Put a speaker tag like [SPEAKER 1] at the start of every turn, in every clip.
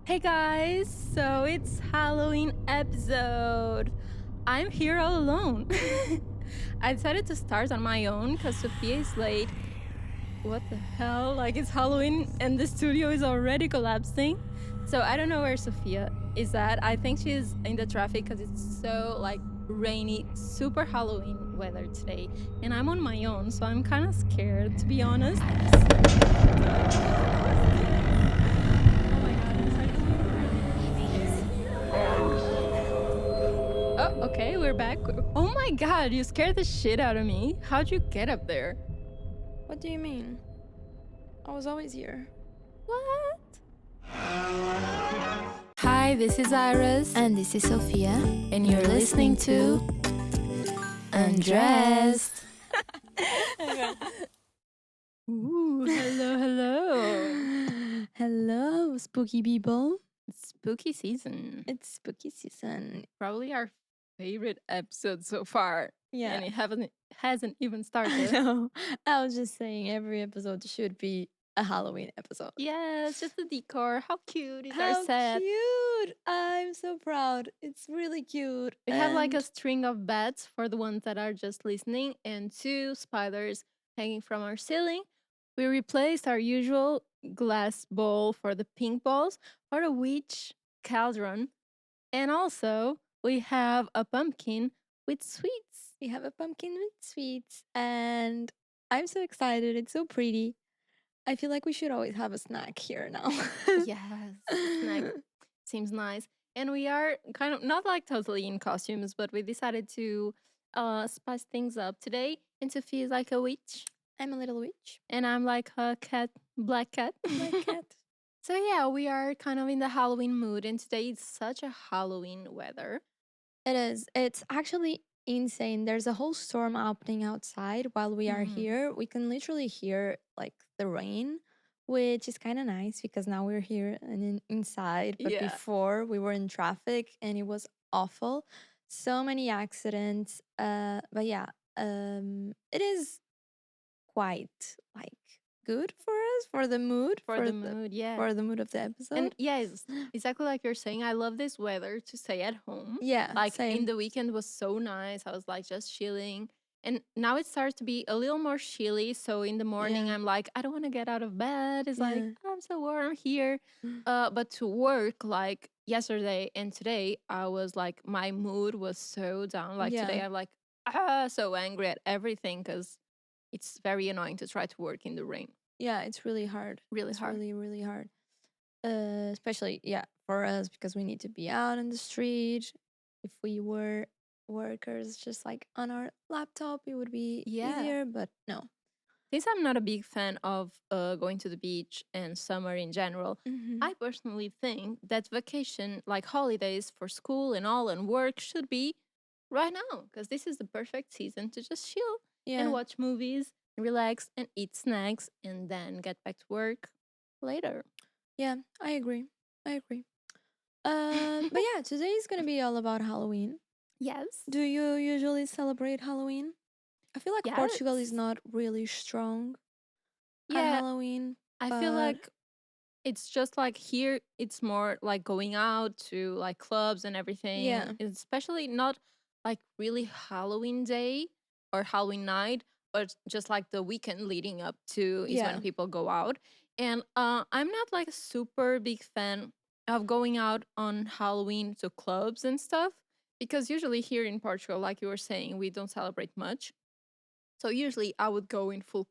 [SPEAKER 1] Hey guys, so it's Halloween episode. I'm here all alone. I decided to start on my own because Sophia is late. What the hell? Like it's Halloween and the studio is already collapsing. So I don't know where Sophia is at. I think she's in the traffic because it's so like rainy, super Halloween weather today. And I'm on my own, so I'm kind of scared to be honest. Oh, okay, we're back. Oh my god, you scared the shit out of me. How'd you get up there?
[SPEAKER 2] What do you mean? I was always here.
[SPEAKER 1] What? Hi, this is Iris.
[SPEAKER 2] And this is Sophia.
[SPEAKER 1] And you're listening to Undressed. Ooh, hello, hello.
[SPEAKER 2] Hello, spooky people.
[SPEAKER 1] It's spooky season.
[SPEAKER 2] It's spooky season.
[SPEAKER 1] Probably our favorite episode so far.
[SPEAKER 2] Yeah.
[SPEAKER 1] And it hasn't even
[SPEAKER 2] I
[SPEAKER 1] started.
[SPEAKER 2] know. I was just saying every episode should be a Halloween episode.
[SPEAKER 1] Yeah, it's just the decor. How cute is our
[SPEAKER 2] How
[SPEAKER 1] set?
[SPEAKER 2] cute! I'm so proud. It's really cute.
[SPEAKER 1] We have like a string of bats for the ones that are just listening and 2 spiders hanging from our ceiling. We replaced our usual glass bowl for the pink balls for a witch cauldron. And also, we have a pumpkin with sweets.
[SPEAKER 2] We have a pumpkin with sweets, and I'm so excited. It's so pretty. I feel like we should always have a snack here now.
[SPEAKER 1] Yes, snack seems nice. And we are kind of not like totally in costumes, but we decided to spice things up today. And Sophie is like a witch,
[SPEAKER 2] I'm a little witch.
[SPEAKER 1] and I'm like a cat, black cat.
[SPEAKER 2] Black cat.
[SPEAKER 1] So yeah, we are kind of in the Halloween mood, and today is such a Halloween weather.
[SPEAKER 2] It is. It's actually insane. There's a whole storm happening outside while we are
[SPEAKER 1] Mhm.
[SPEAKER 2] here. We can literally hear like the rain, which is kind of nice because now we're here and inside. But
[SPEAKER 1] Yeah.
[SPEAKER 2] before we were in traffic and it was awful. So many accidents. But yeah, it is quite like good for us for the mood
[SPEAKER 1] For the mood, yeah.
[SPEAKER 2] for the mood of the episode.
[SPEAKER 1] And yeah, it's exactly like you're saying. I love this weather to stay at home.
[SPEAKER 2] Yeah,
[SPEAKER 1] Like
[SPEAKER 2] same.
[SPEAKER 1] in the weekend was so nice. I was like just chilling. And now it starts to be a little more chilly. So in the morning,
[SPEAKER 2] Yeah.
[SPEAKER 1] I'm like, I don't want to get out of bed. It's like,
[SPEAKER 2] Yeah.
[SPEAKER 1] I'm so warm here. But to work, like yesterday and today, I was like, my mood was so down. Like today,
[SPEAKER 2] Yeah.
[SPEAKER 1] I'm like, so angry at everything because it's very annoying to try to work in the rain.
[SPEAKER 2] Yeah, it's really hard.
[SPEAKER 1] Really
[SPEAKER 2] It's
[SPEAKER 1] hard.
[SPEAKER 2] really, really hard. Especially, yeah, for us because we need to be out in the street. If we were workers just like on our laptop, it would be
[SPEAKER 1] Yeah.
[SPEAKER 2] easier, but no.
[SPEAKER 1] Since I'm not a big fan of going to the beach and summer in general, I personally think that vacation, like holidays for school and all and work, should be right now because this is the perfect season to just chill
[SPEAKER 2] Yeah.
[SPEAKER 1] and watch movies, relax, and eat snacks, and then get back to work later.
[SPEAKER 2] Yeah, I agree. I agree. But yeah, today is gonna be all about Halloween.
[SPEAKER 1] Yes.
[SPEAKER 2] Do you usually celebrate Halloween? I feel like Portugal is
[SPEAKER 1] Yes.
[SPEAKER 2] not really strong at
[SPEAKER 1] Yeah,
[SPEAKER 2] Halloween.
[SPEAKER 1] I feel
[SPEAKER 2] but-
[SPEAKER 1] like it's just like here, it's more like going out to like clubs and everything.
[SPEAKER 2] Yeah.
[SPEAKER 1] Especially not like really Halloween day or Halloween night, but just like the weekend leading up to is
[SPEAKER 2] Yeah.
[SPEAKER 1] when people go out. And I'm not like a super big fan of going out on Halloween to clubs and stuff because usually here in Portugal, like you were saying, we don't celebrate much. So usually I would go in full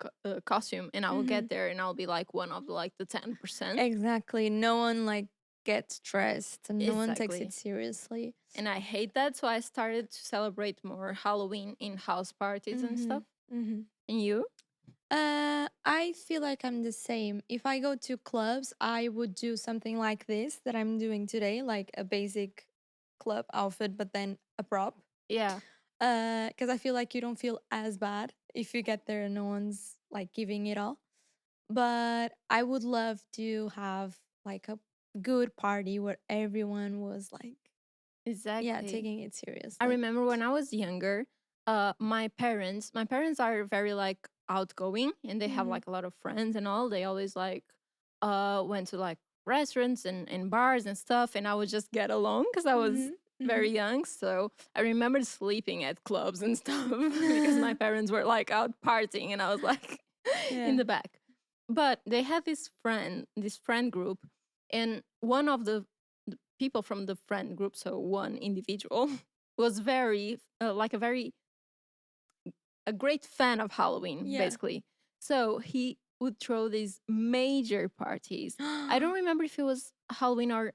[SPEAKER 1] costume and I will get there and I'll be like one of like the 10%.
[SPEAKER 2] Exactly. No one like gets dressed and no one takes
[SPEAKER 1] Exactly.
[SPEAKER 2] it seriously.
[SPEAKER 1] And I hate that. So I started to celebrate more Halloween in house parties and stuff.
[SPEAKER 2] Mm-hmm.
[SPEAKER 1] And you?
[SPEAKER 2] I feel like I'm the same. If I go to clubs, I would do something like this that I'm doing today, like a basic club outfit, but then a prop.
[SPEAKER 1] Yeah.
[SPEAKER 2] Because I feel like you don't feel as bad if you get there and no one's like giving it all. But I would love to have like a good party where everyone was like,
[SPEAKER 1] Exactly.
[SPEAKER 2] yeah, taking it seriously.
[SPEAKER 1] I remember when I was younger, my parents are very like outgoing and they have like a lot of friends and all. They always like went to like restaurants and bars and stuff, and I would just get along because I was very young. So I remember sleeping at clubs and stuff because my parents were like out partying and I was like in
[SPEAKER 2] Yeah.
[SPEAKER 1] the back. But they had this friend group, and one of the people from the friend group, so one individual, was very like a great fan of Halloween,
[SPEAKER 2] Yeah.
[SPEAKER 1] basically. So he would throw these major parties. I don't remember if it was Halloween or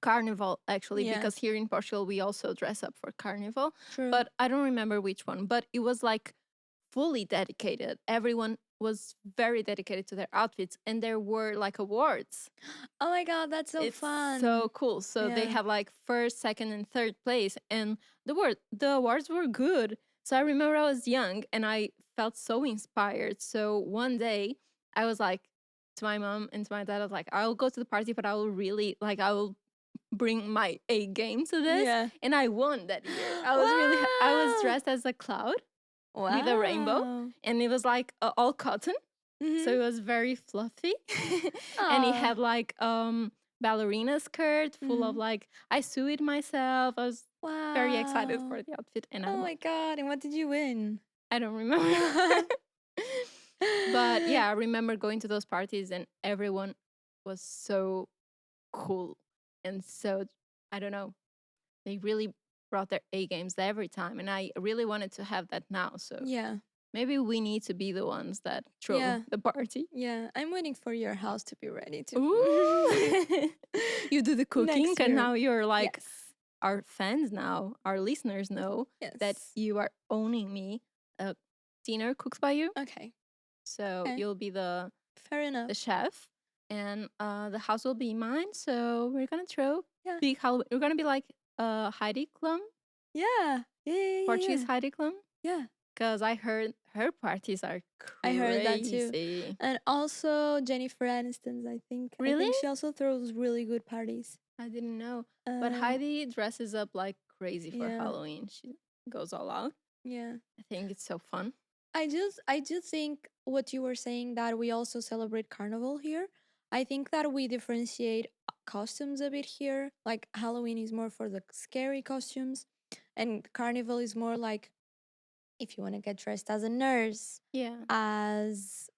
[SPEAKER 1] Carnival, actually,
[SPEAKER 2] Yeah.
[SPEAKER 1] because here in Portugal we also dress up for Carnival,
[SPEAKER 2] True.
[SPEAKER 1] but I don't remember which one. But it was like fully dedicated. Everyone was very dedicated to their outfits, and there were like awards.
[SPEAKER 2] Oh my god, that's so
[SPEAKER 1] It's
[SPEAKER 2] fun.
[SPEAKER 1] so cool. So they
[SPEAKER 2] Yeah.
[SPEAKER 1] have like first, second, and third place, and the awards were good. So I remember I was young and I felt so inspired. So one day I was like to my mom and to my dad, I was like, I'll go to the party, but I will really like I will bring my A game to this.
[SPEAKER 2] Yeah.
[SPEAKER 1] And I won that year. I was
[SPEAKER 2] Wow.
[SPEAKER 1] dressed as a cloud with a rainbow,
[SPEAKER 2] Wow.
[SPEAKER 1] and it was like all cotton. So
[SPEAKER 2] Mhm.
[SPEAKER 1] it was very fluffy. And it
[SPEAKER 2] Aw.
[SPEAKER 1] had like ballerina skirt full of
[SPEAKER 2] Mhm.
[SPEAKER 1] like I sew it myself. I was very excited
[SPEAKER 2] Wow.
[SPEAKER 1] for the outfit and I
[SPEAKER 2] Oh
[SPEAKER 1] won.
[SPEAKER 2] my god, and what did you win?
[SPEAKER 1] I don't remember. But yeah, I remember going to those parties and everyone was so cool and so I don't know. They really brought their A games every time, and I really wanted to have that now. So
[SPEAKER 2] Yeah.
[SPEAKER 1] maybe we need to be the ones that throw
[SPEAKER 2] Yeah.
[SPEAKER 1] the party.
[SPEAKER 2] Yeah. I'm waiting for your house to be ready to.
[SPEAKER 1] Ooh, you do the cooking,
[SPEAKER 2] Next
[SPEAKER 1] and
[SPEAKER 2] year.
[SPEAKER 1] now you're like
[SPEAKER 2] Yes.
[SPEAKER 1] our fans now, our listeners know that
[SPEAKER 2] Yes.
[SPEAKER 1] you are owning me. Dinner cooked by you,
[SPEAKER 2] Okay.
[SPEAKER 1] so
[SPEAKER 2] Okay.
[SPEAKER 1] you'll be the
[SPEAKER 2] Fair enough.
[SPEAKER 1] chef, and the house will be mine. So we're gonna throw
[SPEAKER 2] Yeah.
[SPEAKER 1] big Halloween. We're gonna be like Heidi Klum,
[SPEAKER 2] Yeah. Yeah. Yeah.
[SPEAKER 1] Portuguese
[SPEAKER 2] Yeah.
[SPEAKER 1] Heidi Klum,
[SPEAKER 2] Yeah.
[SPEAKER 1] because I heard her parties are
[SPEAKER 2] I heard that too.
[SPEAKER 1] crazy.
[SPEAKER 2] And also Jennifer Aniston, I think. I
[SPEAKER 1] Really?
[SPEAKER 2] think she also throws really good parties.
[SPEAKER 1] I didn't know. But
[SPEAKER 2] Um.
[SPEAKER 1] Heidi dresses up like crazy for
[SPEAKER 2] Yeah.
[SPEAKER 1] Halloween. She goes all out.
[SPEAKER 2] Yeah.
[SPEAKER 1] I think it's so fun.
[SPEAKER 2] I do think what you were saying that we also celebrate carnival here. I think that we differentiate costumes a bit here. Like Halloween is more for the scary costumes, and carnival is more like if you want to get dressed as a nurse,
[SPEAKER 1] Yeah.
[SPEAKER 2] as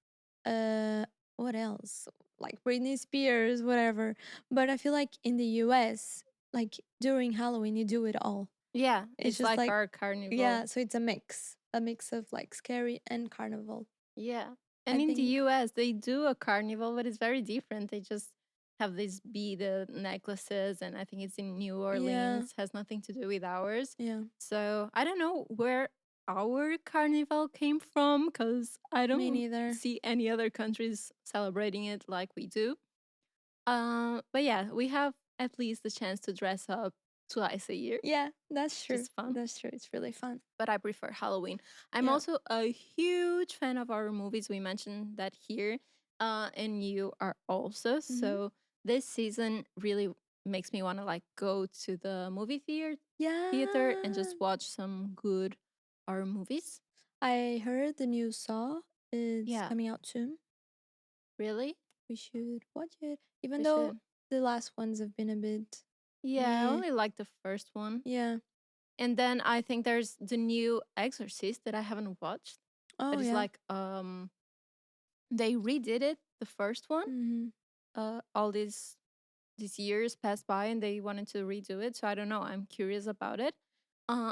[SPEAKER 2] uh what else? Like Britney Spears, whatever. But I feel like in the US, like during Halloween you do it all.
[SPEAKER 1] Yeah.
[SPEAKER 2] It's
[SPEAKER 1] It's
[SPEAKER 2] just
[SPEAKER 1] like
[SPEAKER 2] like
[SPEAKER 1] our carnival.
[SPEAKER 2] yeah, so it's a mix of like scary and carnival.
[SPEAKER 1] Yeah.
[SPEAKER 2] I
[SPEAKER 1] And in the
[SPEAKER 2] think
[SPEAKER 1] US, they do a carnival, but it's very different. They just have these beaded necklaces, and I think it's in New
[SPEAKER 2] yeah,
[SPEAKER 1] Orleans, has nothing to do with ours.
[SPEAKER 2] yeah,
[SPEAKER 1] So I don't know where our carnival came from because I
[SPEAKER 2] me
[SPEAKER 1] don't
[SPEAKER 2] neither.
[SPEAKER 1] see any other countries celebrating it like we do. But yeah, we have at least the chance to dress up twice a year,
[SPEAKER 2] Yeah, that's
[SPEAKER 1] which
[SPEAKER 2] true.
[SPEAKER 1] is fun.
[SPEAKER 2] That's true. It's really fun.
[SPEAKER 1] But I prefer Halloween. I'm
[SPEAKER 2] Yeah.
[SPEAKER 1] also a huge fan of our movies. We mentioned that here, and you are also.
[SPEAKER 2] Hmm.
[SPEAKER 1] So this season really makes me want to like go to the movie theater and
[SPEAKER 2] Yeah.
[SPEAKER 1] just watch some good horror movies.
[SPEAKER 2] I heard the new Saw is
[SPEAKER 1] Yeah,
[SPEAKER 2] coming out soon.
[SPEAKER 1] really,
[SPEAKER 2] We should watch it. Even
[SPEAKER 1] we
[SPEAKER 2] though
[SPEAKER 1] should.
[SPEAKER 2] the last ones have been a bit
[SPEAKER 1] Yeah, I
[SPEAKER 2] meh.
[SPEAKER 1] only like the first one.
[SPEAKER 2] Yeah.
[SPEAKER 1] And then I think there's the new Exorcist that I haven't watched.
[SPEAKER 2] Oh
[SPEAKER 1] But it's
[SPEAKER 2] yeah.
[SPEAKER 1] like they redid it, the first one.
[SPEAKER 2] Mm-hmm.
[SPEAKER 1] All these years passed by and they wanted to redo it. So I don't know. I'm curious about it.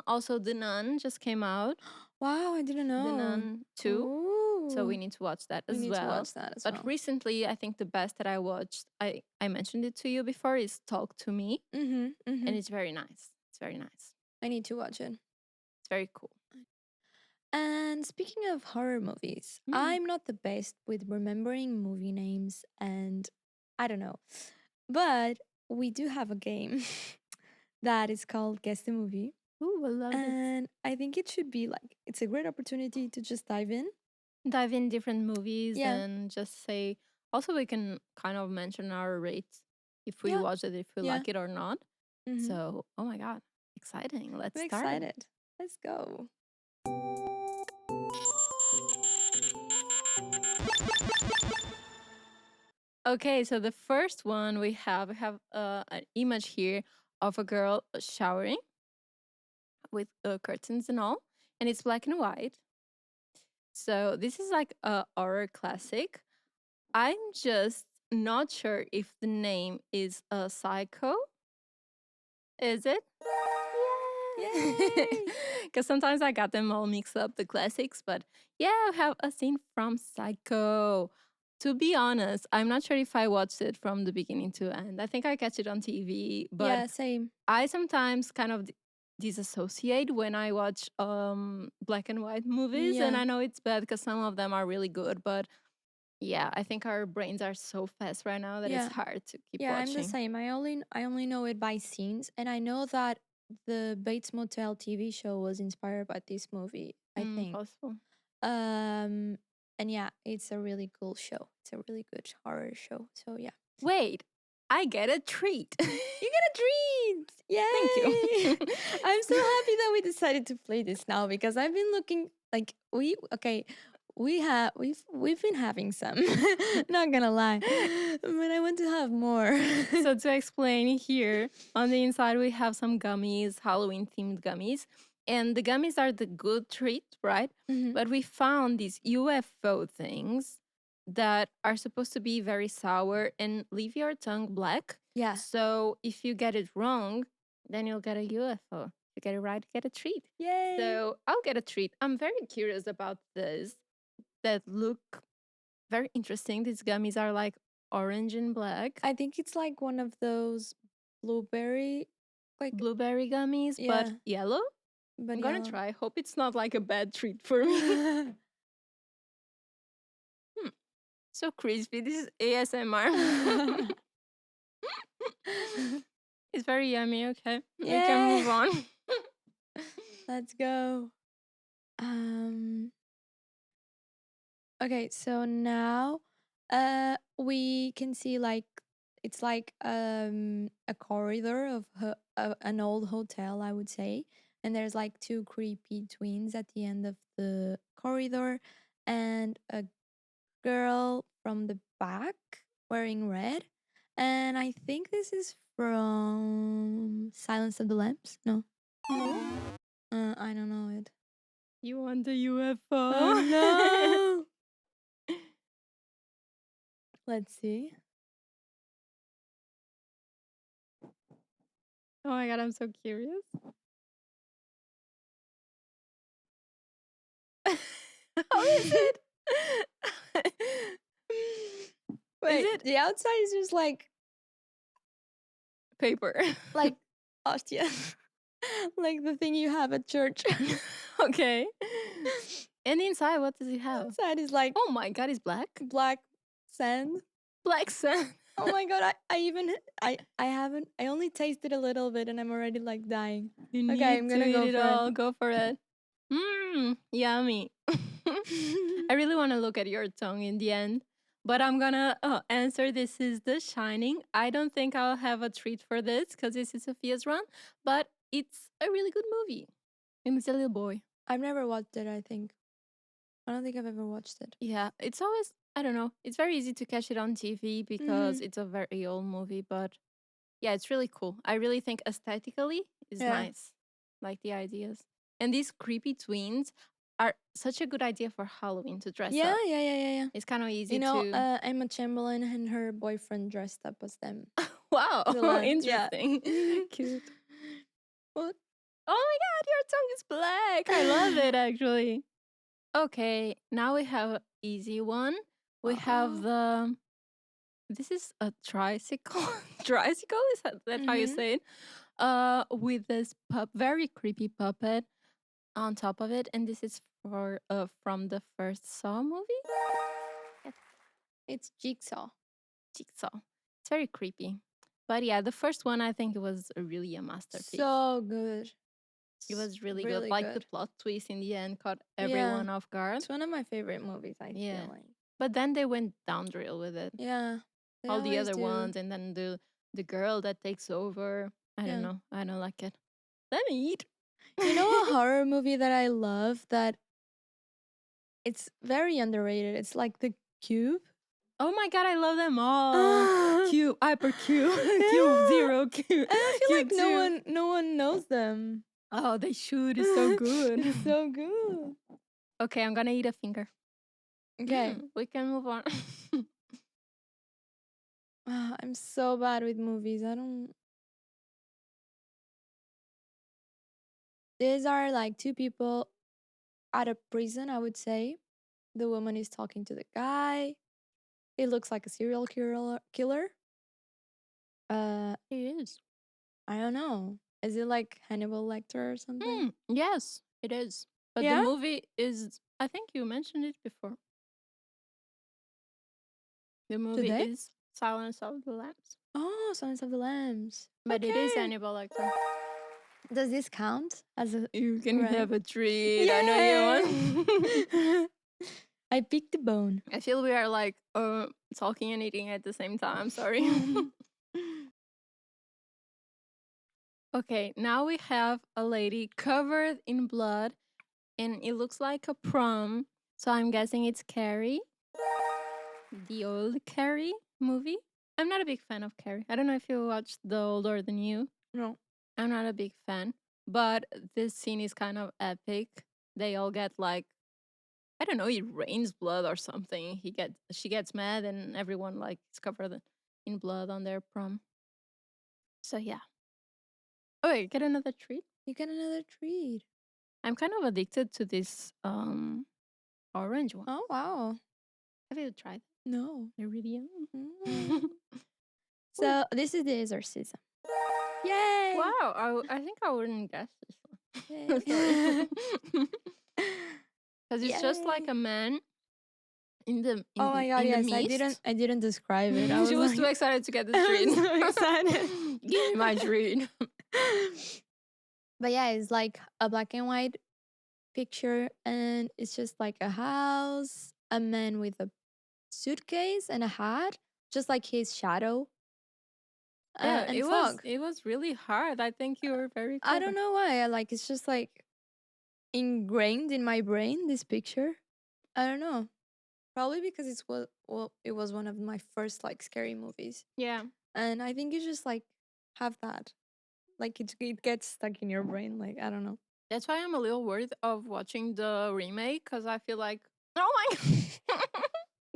[SPEAKER 1] Also The Nun just came out.
[SPEAKER 2] Wow, I didn't
[SPEAKER 1] The
[SPEAKER 2] know.
[SPEAKER 1] Nun 2. So we
[SPEAKER 2] Ooh.
[SPEAKER 1] need to watch that
[SPEAKER 2] We
[SPEAKER 1] as
[SPEAKER 2] need to
[SPEAKER 1] well.
[SPEAKER 2] watch that as
[SPEAKER 1] But
[SPEAKER 2] well.
[SPEAKER 1] recently I think the best that I watched, I mentioned it to you before, is Talk to Me.
[SPEAKER 2] Mm-hmm. Mm-hmm.
[SPEAKER 1] And it's very nice. It's very nice.
[SPEAKER 2] I need to watch it.
[SPEAKER 1] It's very cool.
[SPEAKER 2] And speaking of horror movies,
[SPEAKER 1] Mm.
[SPEAKER 2] I'm not the best with remembering movie names and I don't know. But we do have a game that is called Guess the Movie.
[SPEAKER 1] Ooh, I love it.
[SPEAKER 2] And I think it should be like, it's a great opportunity to just dive in.
[SPEAKER 1] Dive in different movies
[SPEAKER 2] Yeah.
[SPEAKER 1] and just say, also we can kind of mention our rates if we
[SPEAKER 2] Yeah.
[SPEAKER 1] watch it, if we
[SPEAKER 2] Yeah.
[SPEAKER 1] like it or not.
[SPEAKER 2] Mhm.
[SPEAKER 1] So, oh my God, exciting. Let's
[SPEAKER 2] I'm
[SPEAKER 1] start.
[SPEAKER 2] excited. Let's go.
[SPEAKER 1] Okay, so the first one we have an image here of a girl showering with curtains and all, and it's black and white. So this is like a horror classic. I'm just not sure if the name is a Psycho. Is it?
[SPEAKER 2] Yay!
[SPEAKER 1] Because sometimes I got them all mixed up, the classics. But yeah, I have a scene from Psycho. To be honest, I'm not sure if I watched it from the beginning to end. I think I catch it on TV, but
[SPEAKER 2] Yeah, same.
[SPEAKER 1] I sometimes kind of disassociate when I watch black and white movies, and
[SPEAKER 2] Yeah.
[SPEAKER 1] I know it's bad because some of them are really good, but yeah, I think our brains are so fast right now that it's
[SPEAKER 2] Yeah.
[SPEAKER 1] hard to keep
[SPEAKER 2] Yeah, I'm the
[SPEAKER 1] watching.
[SPEAKER 2] same. I only know it by scenes, and I know that the Bates Motel TV show was inspired by this movie, I think.
[SPEAKER 1] Possible.
[SPEAKER 2] Um and yeah, it's a really cool show. It's a really good horror show. So yeah.
[SPEAKER 1] Wait, I get a treat.
[SPEAKER 2] You get a treat!
[SPEAKER 1] Thank you.
[SPEAKER 2] Yay! I'm so happy that we decided to play this now because I've been looking like we've been having some. Not gonna lie. But I want to have more.
[SPEAKER 1] So to explain here, on the inside we have some gummies, Halloween themed gummies, and the gummies are the good treat, right?
[SPEAKER 2] Mhm.
[SPEAKER 1] But we found these UFO things that are supposed to be very sour and leave your tongue black.
[SPEAKER 2] Yeah.
[SPEAKER 1] So if you get it wrong, then you'll get a UFO. If you get it right, you get a treat.
[SPEAKER 2] Yay!
[SPEAKER 1] So I'll get a treat. I'm very curious about this that look very interesting. These gummies are like orange and black.
[SPEAKER 2] I think it's like one of those blueberry, like
[SPEAKER 1] Blueberry gummies, but
[SPEAKER 2] yeah,
[SPEAKER 1] yellow.
[SPEAKER 2] but
[SPEAKER 1] I'm gonna
[SPEAKER 2] yellow.
[SPEAKER 1] try. Hope it's not like a bad treat for me. Hmm, so crispy. This is ASMR. It's very yummy. Okay, we can move
[SPEAKER 2] Yeah.
[SPEAKER 1] on.
[SPEAKER 2] Let's go. Um. Okay, so now, we can see like it's like a corridor of an old hotel, I would say, and there's like two creepy twins at the end of the corridor, and a girl from the back wearing red. And I think this is from Silence of the Lambs. No,
[SPEAKER 1] No,
[SPEAKER 2] I don't know it.
[SPEAKER 1] you want the
[SPEAKER 2] Oh
[SPEAKER 1] UFO?
[SPEAKER 2] no! Let's see.
[SPEAKER 1] Oh my god, I'm so curious. How is it?
[SPEAKER 2] Wait,
[SPEAKER 1] Is it
[SPEAKER 2] the outside is just
[SPEAKER 1] paper?
[SPEAKER 2] like hostia. Like the thing you have at church.
[SPEAKER 1] Okay. And inside, what does it have?
[SPEAKER 2] Outside is like
[SPEAKER 1] Oh my god, it's black.
[SPEAKER 2] black sand.
[SPEAKER 1] Black sand.
[SPEAKER 2] Oh my god, I even I haven't I only tasted a little bit and I'm already like dying.
[SPEAKER 1] You
[SPEAKER 2] Okay,
[SPEAKER 1] need
[SPEAKER 2] I'm
[SPEAKER 1] to
[SPEAKER 2] gonna
[SPEAKER 1] eat
[SPEAKER 2] go
[SPEAKER 1] it
[SPEAKER 2] for
[SPEAKER 1] all. Go for it. Mmm, yummy. I
[SPEAKER 2] it.
[SPEAKER 1] really want to look at your tongue in the end, but I'm gonna answer. This is The Shining. I don't think I'll have a treat for this because this is Sophia's run, but it's a really good movie. And it's a little boy.
[SPEAKER 2] I've never watched it, I think. I don't think I've ever watched it.
[SPEAKER 1] Yeah, it's always, I don't know, it's very easy to catch it on TV because
[SPEAKER 2] Mhm.
[SPEAKER 1] it's a very old movie, but yeah, it's really cool. I really think aesthetically is
[SPEAKER 2] Yeah.
[SPEAKER 1] nice, like the ideas. And these creepy twins are such a good idea for Halloween to dress
[SPEAKER 2] Yeah,
[SPEAKER 1] up.
[SPEAKER 2] yeah, yeah, yeah, yeah.
[SPEAKER 1] It's kind of easy
[SPEAKER 2] You know,
[SPEAKER 1] to.
[SPEAKER 2] Emma Chamberlain and her boyfriend dressed up as them.
[SPEAKER 1] Wow,
[SPEAKER 2] The lamb. Yeah.
[SPEAKER 1] interesting.
[SPEAKER 2] Mhm.
[SPEAKER 1] Cute.
[SPEAKER 2] What?
[SPEAKER 1] Oh my god, your tongue is black. I love it actually. Okay, now we have an easy one. We have
[SPEAKER 2] Uh-oh.
[SPEAKER 1] the. This is a tricycle. Tricycle, is that how you
[SPEAKER 2] Mhm.
[SPEAKER 1] say it? With this very creepy puppet on top of it, and this is for from the first Saw movie. Yes,
[SPEAKER 2] It's Jigsaw.
[SPEAKER 1] Jigsaw. It's very creepy, but yeah, the first one I think it was really a masterpiece.
[SPEAKER 2] So good.
[SPEAKER 1] It was really good.
[SPEAKER 2] Really
[SPEAKER 1] Like the
[SPEAKER 2] good.
[SPEAKER 1] plot twist in the end caught
[SPEAKER 2] Yeah.
[SPEAKER 1] everyone off guard.
[SPEAKER 2] It's one of my favorite movies, I
[SPEAKER 1] Yeah,
[SPEAKER 2] feel like.
[SPEAKER 1] but then they went down drill with it.
[SPEAKER 2] Yeah. They
[SPEAKER 1] All the
[SPEAKER 2] always
[SPEAKER 1] other
[SPEAKER 2] do.
[SPEAKER 1] ones, and then the girl that takes over. I don't
[SPEAKER 2] Yeah.
[SPEAKER 1] know. I don't like it. Let me eat.
[SPEAKER 2] You know a horror movie that I love that it's very underrated. It's like The Cube.
[SPEAKER 1] Oh my god, I love them all. Q, hyper Q, Q zero, Q,
[SPEAKER 2] And I feel like
[SPEAKER 1] Q2.
[SPEAKER 2] no one knows them.
[SPEAKER 1] Oh, they should. It's so good.
[SPEAKER 2] It's so good.
[SPEAKER 1] Okay, I'm gonna eat a finger.
[SPEAKER 2] Okay.
[SPEAKER 1] We can move on.
[SPEAKER 2] I'm so bad with movies. I don't. These are like two people at a prison, I would say. The woman is talking to the guy. It looks like a serial killer.
[SPEAKER 1] It is.
[SPEAKER 2] I don't know. Is it like Hannibal Lecter or something?
[SPEAKER 1] Yes, it is. But the
[SPEAKER 2] Yeah?
[SPEAKER 1] movie is, I think you mentioned it before. The movie
[SPEAKER 2] Today?
[SPEAKER 1] is Silence of the Lambs.
[SPEAKER 2] Oh, Silence of the Lambs.
[SPEAKER 1] But it is
[SPEAKER 2] Okay.
[SPEAKER 1] Hannibal Lecter.
[SPEAKER 2] Does this count as a
[SPEAKER 1] You can
[SPEAKER 2] right?
[SPEAKER 1] have a treat. I know you
[SPEAKER 2] Yay!
[SPEAKER 1] want.
[SPEAKER 2] I picked the bone.
[SPEAKER 1] I feel we are like talking and eating at the same time. Sorry. Okay, now we have a lady covered in blood and it looks like a prom. So I'm guessing it's Carrie, the old Carrie movie. I'm not a big fan of Carrie. I don't know if you watched the old or the new.
[SPEAKER 2] No.
[SPEAKER 1] I'm not a big fan, but this scene is kind of epic. They all get like, I don't know, it rains blood or something. She gets mad and everyone like is covered in blood on their prom. So yeah. Oh wait, get another treat.
[SPEAKER 2] You get another treat.
[SPEAKER 1] I'm kind of addicted to this orange one.
[SPEAKER 2] Oh wow.
[SPEAKER 1] Have you tried?
[SPEAKER 2] No.
[SPEAKER 1] They're really
[SPEAKER 2] Mm.
[SPEAKER 1] yummy.
[SPEAKER 2] So this is the exorcism. Yay!
[SPEAKER 1] Wow, I think I wouldn't guess this one.
[SPEAKER 2] Yay.
[SPEAKER 1] Sorry. Because it's just like
[SPEAKER 2] Yay.
[SPEAKER 1] a man in the
[SPEAKER 2] Oh my god,
[SPEAKER 1] in the
[SPEAKER 2] yes.
[SPEAKER 1] mist.
[SPEAKER 2] I didn't describe it. I was
[SPEAKER 1] She was
[SPEAKER 2] like,
[SPEAKER 1] too excited to get the
[SPEAKER 2] I
[SPEAKER 1] treat.
[SPEAKER 2] was so excited.
[SPEAKER 1] Give me my treat.
[SPEAKER 2] But yeah, it's like a black and white picture, and it's just like a house, a man with a suitcase and a hat, just like his shadow,
[SPEAKER 1] Yeah,
[SPEAKER 2] and fog.
[SPEAKER 1] it was really hard. I think you were very
[SPEAKER 2] I
[SPEAKER 1] clever.
[SPEAKER 2] don't know why. It's just like ingrained in my brain. This picture. I don't know. Probably because it was one of my first like scary movies,
[SPEAKER 1] Yeah.
[SPEAKER 2] and I think you just like have that, like it gets stuck in your brain. Like I don't know.
[SPEAKER 1] That's why I'm a little worried of watching the remake because I feel like, oh my god,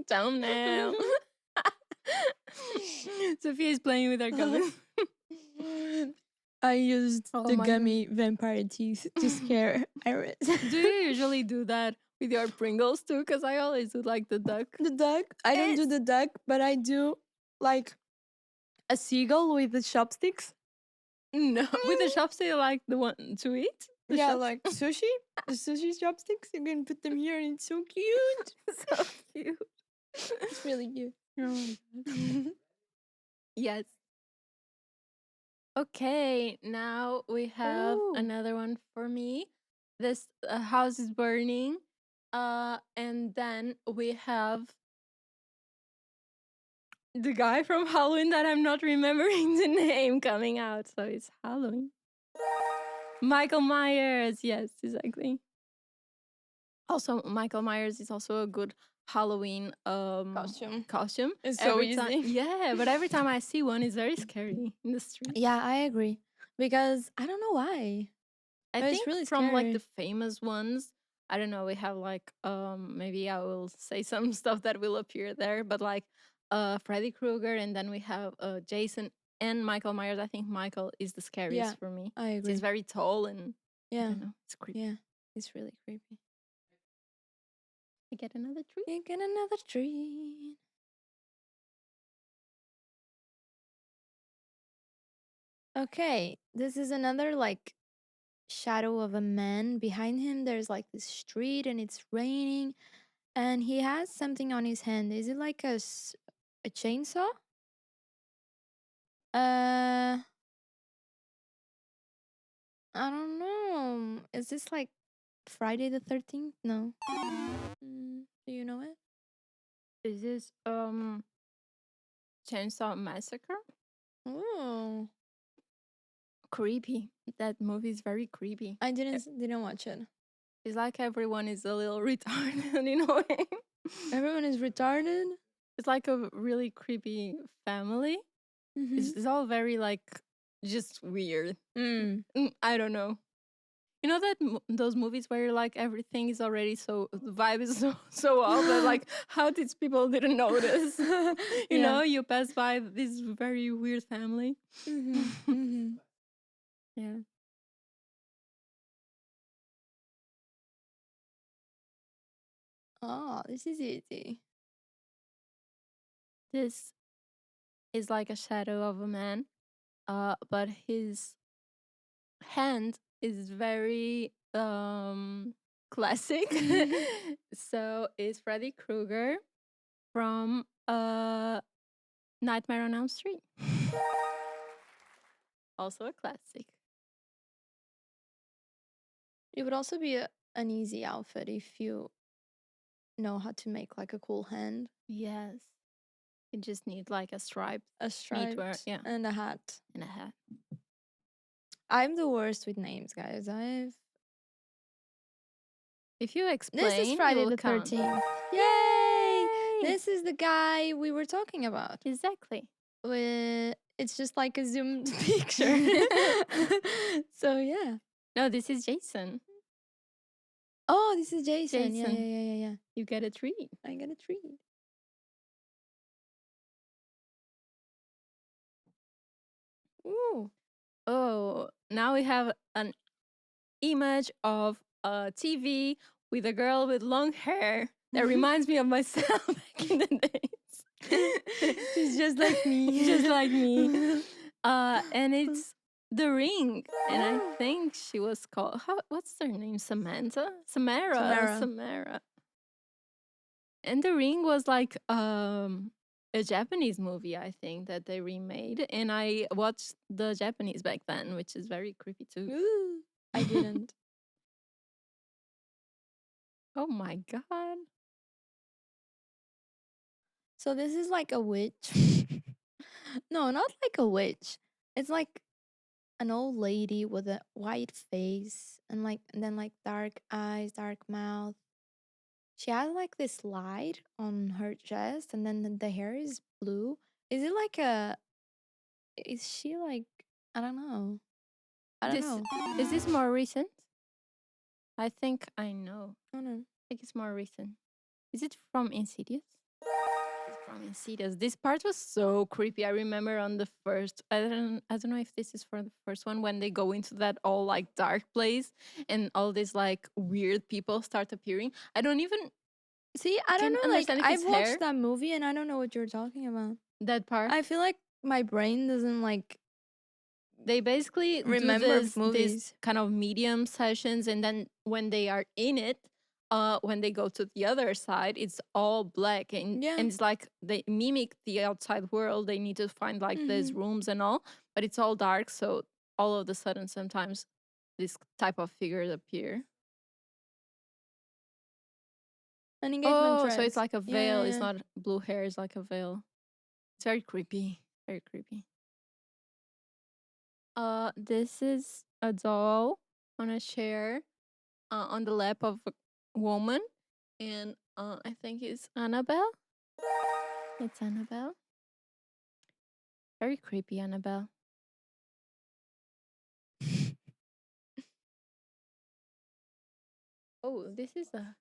[SPEAKER 1] don't know. Sophia is playing with her gummies.
[SPEAKER 2] I used
[SPEAKER 1] Oh
[SPEAKER 2] the
[SPEAKER 1] my God.
[SPEAKER 2] gummy vampire teeth to scare Iris.
[SPEAKER 1] Do you usually do that with your Pringles too? Because I always do like the duck.
[SPEAKER 2] The duck? I don't do the duck, but I do like a seagull with the chopsticks.
[SPEAKER 1] No, with the chopstick, like the one to eat. The
[SPEAKER 2] Yeah,
[SPEAKER 1] chopstick?
[SPEAKER 2] like sushi. The sushi chopsticks. You can put them here, and it's so cute.
[SPEAKER 1] So cute.
[SPEAKER 2] It's really cute.
[SPEAKER 1] Oh my God. Yes. Okay, now we have
[SPEAKER 2] Ooh.
[SPEAKER 1] another one for me. This house is burning. And then we have the guy from Halloween that I'm not remembering the name coming out. So it's Halloween. Michael Myers. Yes, exactly. Also, Michael Myers is also a good Halloween costume.
[SPEAKER 2] It's so
[SPEAKER 1] Time,
[SPEAKER 2] easy.
[SPEAKER 1] yeah, but every time I see one, it's very scary in the street.
[SPEAKER 2] Yeah, I agree. Because I don't know why.
[SPEAKER 1] I
[SPEAKER 2] But
[SPEAKER 1] think
[SPEAKER 2] it's really
[SPEAKER 1] from like the
[SPEAKER 2] scary.
[SPEAKER 1] famous ones, I don't know, we have like maybe I will say some stuff that will appear there, but like Freddy Krueger and then we have Jason and Michael Myers. I think Michael is the scariest
[SPEAKER 2] Yeah,
[SPEAKER 1] for me.
[SPEAKER 2] I agree.
[SPEAKER 1] He's very tall and I
[SPEAKER 2] Yeah,
[SPEAKER 1] don't know, it's creepy.
[SPEAKER 2] yeah. It's really creepy.
[SPEAKER 1] I get another treat.
[SPEAKER 2] You get another treat. Okay, this is another like shadow of a man. Behind him, there's like this street and it's raining, and he has something on his hand. Is it like a chainsaw? Uh, I don't know. Is this like Friday the 13th? No. Do you know it?
[SPEAKER 1] Is this Chainsaw Massacre?
[SPEAKER 2] Oh,
[SPEAKER 1] Creepy. That movie is very creepy.
[SPEAKER 2] I didn't watch it.
[SPEAKER 1] It's like everyone is a little retarded in a way.
[SPEAKER 2] Everyone is retarded.
[SPEAKER 1] It's like a really creepy family.
[SPEAKER 2] Mm-hmm.
[SPEAKER 1] It's all very like just weird.
[SPEAKER 2] Mm.
[SPEAKER 1] I don't know. You know that those movies where like everything is already so the vibe is so off that like how these people didn't notice. You
[SPEAKER 2] Yeah.
[SPEAKER 1] know, you pass by this very weird family.
[SPEAKER 2] Mm-hmm. Mm-hmm.
[SPEAKER 1] Yeah.
[SPEAKER 2] Oh, this is easy.
[SPEAKER 1] This is like a shadow of a man, but his hand is very classic. So it's Freddy Krueger from Nightmare on Elm Street. Also a classic.
[SPEAKER 2] It would also be an easy outfit if you know how to make like a cool hand,
[SPEAKER 1] Yes. You just need like a striped
[SPEAKER 2] a
[SPEAKER 1] knitwear,
[SPEAKER 2] striped,
[SPEAKER 1] yeah,
[SPEAKER 2] and a hat.
[SPEAKER 1] and a hat.
[SPEAKER 2] I'm the worst with names, guys.
[SPEAKER 1] If you
[SPEAKER 2] This is
[SPEAKER 1] explain, it
[SPEAKER 2] Friday
[SPEAKER 1] will
[SPEAKER 2] the
[SPEAKER 1] count.
[SPEAKER 2] 13th. Yay!
[SPEAKER 1] Yay!
[SPEAKER 2] This is the guy we were talking about.
[SPEAKER 1] Exactly.
[SPEAKER 2] It's just like a zoomed picture. So yeah.
[SPEAKER 1] No, this is Jason.
[SPEAKER 2] Oh, this is Jason. Yeah,
[SPEAKER 1] Jason.
[SPEAKER 2] yeah, yeah, yeah, yeah.
[SPEAKER 1] You get a treat.
[SPEAKER 2] I got a treat. Ooh.
[SPEAKER 1] Oh, now we have an image of a TV with a girl with long hair that reminds me of myself back in the days.
[SPEAKER 2] She's just like me.
[SPEAKER 1] Just like me. And it's The Ring. And I think she was called, what's her name? Samantha?
[SPEAKER 2] Samara.
[SPEAKER 1] Samara. And The Ring was like a Japanese movie, I think, that they remade. And I watched the Japanese back then, which is very creepy too.
[SPEAKER 2] Ooh, I didn't.
[SPEAKER 1] Oh my god.
[SPEAKER 2] So this is like a witch. No, not like a witch. It's like an old lady with a white face and then like dark eyes, dark mouth. She has like this light on her chest and then the hair is blue. Is it like a is she like I don't know. I don't
[SPEAKER 1] This
[SPEAKER 2] know.
[SPEAKER 1] is this more recent? I think I know.
[SPEAKER 2] I don't know.
[SPEAKER 1] I think it's more recent. Is it from Insidious? It's from Insidious. This part was so creepy. I remember on the first. I don't know if this is for the first one when they go into that all like dark place and all these like weird people start appearing. I don't even
[SPEAKER 2] See, I don't
[SPEAKER 1] can
[SPEAKER 2] know, like
[SPEAKER 1] understand if
[SPEAKER 2] I've
[SPEAKER 1] it's
[SPEAKER 2] watched
[SPEAKER 1] hair.
[SPEAKER 2] that movie and I don't know what you're talking about.
[SPEAKER 1] That part.
[SPEAKER 2] I feel like my brain doesn't like
[SPEAKER 1] They basically do
[SPEAKER 2] remember
[SPEAKER 1] this
[SPEAKER 2] movies.
[SPEAKER 1] kind of medium sessions, and then when they are in it, when they go to the other side, it's all black, and
[SPEAKER 2] Yeah.
[SPEAKER 1] and it's like they mimic the outside world. They need to find like these rooms and all, but it's all dark. So all of a sudden, sometimes this type of figures appear.
[SPEAKER 2] An engagement
[SPEAKER 1] Oh,
[SPEAKER 2] dress.
[SPEAKER 1] so it's like a
[SPEAKER 2] Yeah,
[SPEAKER 1] veil.
[SPEAKER 2] yeah,
[SPEAKER 1] It's
[SPEAKER 2] yeah.
[SPEAKER 1] not blue hair. It's like a veil. It's very creepy. Very creepy. This is a doll on a chair on the lap of a woman, and I think it's Annabelle. It's Annabelle. Very creepy, Annabelle. Oh, this is a.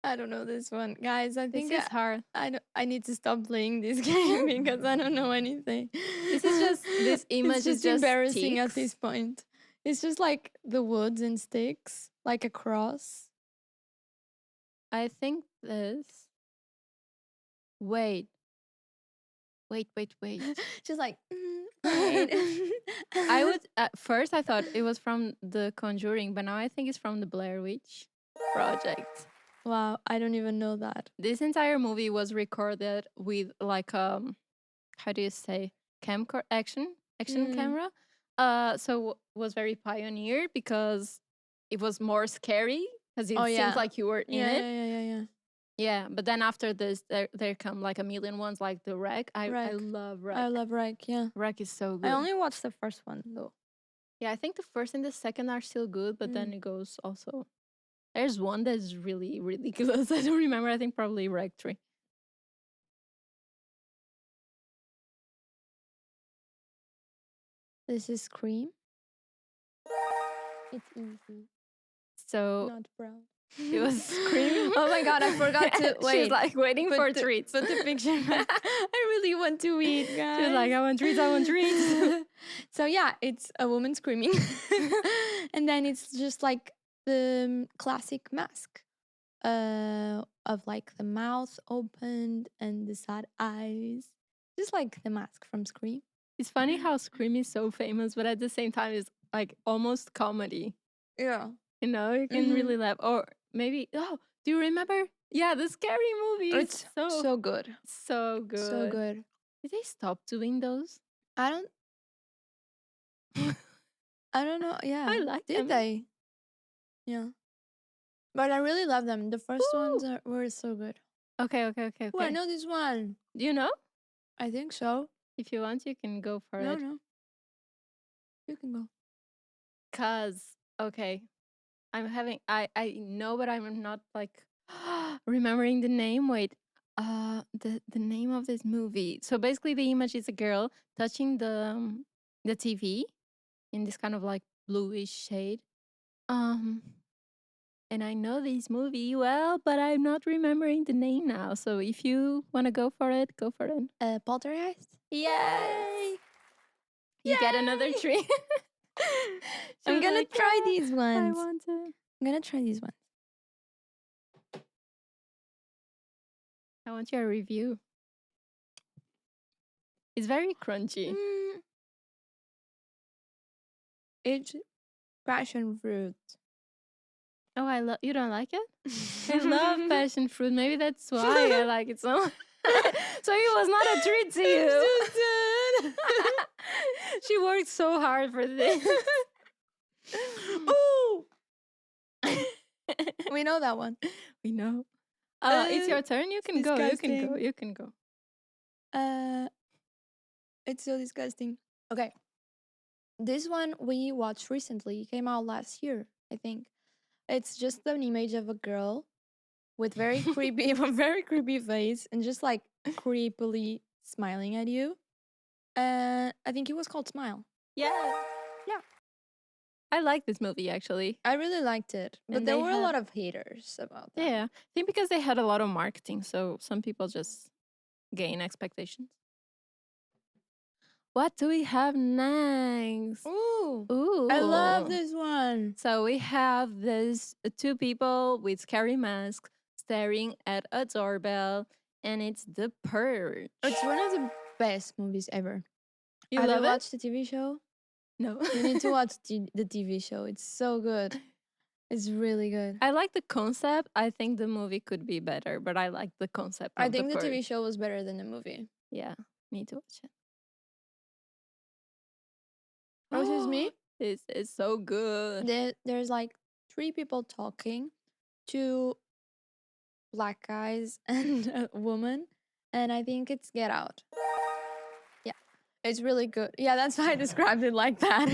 [SPEAKER 2] I don't know this one. Guys, I
[SPEAKER 1] This
[SPEAKER 2] think
[SPEAKER 1] is hard.
[SPEAKER 2] I need to stop playing this game because I don't know anything.
[SPEAKER 1] This is just this image
[SPEAKER 2] It's
[SPEAKER 1] is
[SPEAKER 2] just
[SPEAKER 1] just
[SPEAKER 2] embarrassing at
[SPEAKER 1] sticks.
[SPEAKER 2] this point. It's just like the woods and sticks, like a cross.
[SPEAKER 1] I think this. Wait, wait.
[SPEAKER 2] Just like wait.
[SPEAKER 1] I would at first I thought it was from The Conjuring, but now I think it's from the Blair Witch Project.
[SPEAKER 2] Wow, I don't even know that.
[SPEAKER 1] This entire movie was recorded with like how do you say action
[SPEAKER 2] Mm.
[SPEAKER 1] camera. So was very pioneer because it was more scary because
[SPEAKER 2] Oh
[SPEAKER 1] it seems
[SPEAKER 2] yeah.
[SPEAKER 1] like you were in
[SPEAKER 2] Yeah,
[SPEAKER 1] it.
[SPEAKER 2] yeah, yeah, yeah, yeah.
[SPEAKER 1] Yeah, but then after this, there come like a million ones like the Wreck. I
[SPEAKER 2] Wreck.
[SPEAKER 1] love Wreck.
[SPEAKER 2] I love Wreck, yeah.
[SPEAKER 1] Wreck is so
[SPEAKER 2] I
[SPEAKER 1] good.
[SPEAKER 2] only watched the first one though.
[SPEAKER 1] Yeah, I think the first and the second are still good, but then
[SPEAKER 2] Mm.
[SPEAKER 1] it goes also. There's one that's really really good. I don't remember. I think probably Wreck 3.
[SPEAKER 2] This is Scream. It's easy.
[SPEAKER 1] So
[SPEAKER 2] Not proud.
[SPEAKER 1] it was Scream.
[SPEAKER 2] Oh my god, I forgot to wait.
[SPEAKER 1] She's like waiting for treats.
[SPEAKER 2] Put the picture back. I really want to eat, guys.
[SPEAKER 1] She's like, I want treats, I want treats.
[SPEAKER 2] So yeah, it's a woman screaming. And then it's just like the classic mask of like the mouth opened and the sad eyes. Just like the mask from Scream.
[SPEAKER 1] It's funny how Scream is so famous, but at the same time it's like almost comedy.
[SPEAKER 2] Yeah.
[SPEAKER 1] You know, you can really laugh. Or maybe, do you remember? Yeah, the scary movie.
[SPEAKER 2] It's so good.
[SPEAKER 1] So good.
[SPEAKER 2] So good.
[SPEAKER 1] Did they stop doing those?
[SPEAKER 2] I don't know. Yeah.
[SPEAKER 1] I like
[SPEAKER 2] Did
[SPEAKER 1] them.
[SPEAKER 2] they? Yeah. But I really love them. The first ones were so good.
[SPEAKER 1] Okay.
[SPEAKER 2] Oh, I know this one.
[SPEAKER 1] Do you know?
[SPEAKER 2] I think so.
[SPEAKER 1] If you want, you can go for it.
[SPEAKER 2] No. You can go.
[SPEAKER 1] Okay, I know, but I'm not like remembering the name. Wait, the name of this movie. So basically, the image is a girl touching the TV in this kind of like bluish shade. And I know this movie well, but I'm not remembering the name now. So if you want to go for it, go for it.
[SPEAKER 2] Poltergeist?
[SPEAKER 1] Yay! You get another treat.
[SPEAKER 2] I'm gonna try these ones.
[SPEAKER 1] I want to.
[SPEAKER 2] I'm gonna try these ones.
[SPEAKER 1] I want your review. It's very crunchy.
[SPEAKER 2] It's passion fruit.
[SPEAKER 1] Oh, I love. You don't like it? I love passion fruit. Maybe that's why I like it so much. So it was not a treat to you. She worked so hard for this.
[SPEAKER 2] Ooh! We know that one.
[SPEAKER 1] We know. It's your turn. You can go.
[SPEAKER 2] Disgusting.
[SPEAKER 1] You can go.
[SPEAKER 2] It's so disgusting. Okay. This one we watched recently. It came out last year, I think. It's just an image of a girl with very creepy, a very creepy face and just like creepily smiling at you. I think it was called Smile.
[SPEAKER 1] Yeah. I like this movie actually.
[SPEAKER 2] I really liked it, but
[SPEAKER 1] And
[SPEAKER 2] there
[SPEAKER 1] they
[SPEAKER 2] were a lot of haters about that.
[SPEAKER 1] Yeah, I think because they had a lot of marketing, so some people just gain expectations. What do we have next?
[SPEAKER 2] Ooh, I love this one.
[SPEAKER 1] So we have these two people with scary masks staring at a doorbell, and it's The Purge.
[SPEAKER 2] It's one of the best movies ever.
[SPEAKER 1] You
[SPEAKER 2] Have
[SPEAKER 1] love
[SPEAKER 2] you
[SPEAKER 1] it?
[SPEAKER 2] watched the TV show?
[SPEAKER 1] No.
[SPEAKER 2] You need to watch the TV show. It's so good. It's really good.
[SPEAKER 1] I like the concept. I think the movie could be better, but I like the concept.
[SPEAKER 2] I
[SPEAKER 1] of
[SPEAKER 2] think the TV
[SPEAKER 1] Purge.
[SPEAKER 2] show was better than the movie.
[SPEAKER 1] Yeah, need to watch it.
[SPEAKER 2] Oh, this is me?
[SPEAKER 1] This is so good.
[SPEAKER 2] There's like 3 people talking, 2 black guys and a woman, and I think it's Get Out. Yeah, it's really good. Yeah, that's why I described it like that.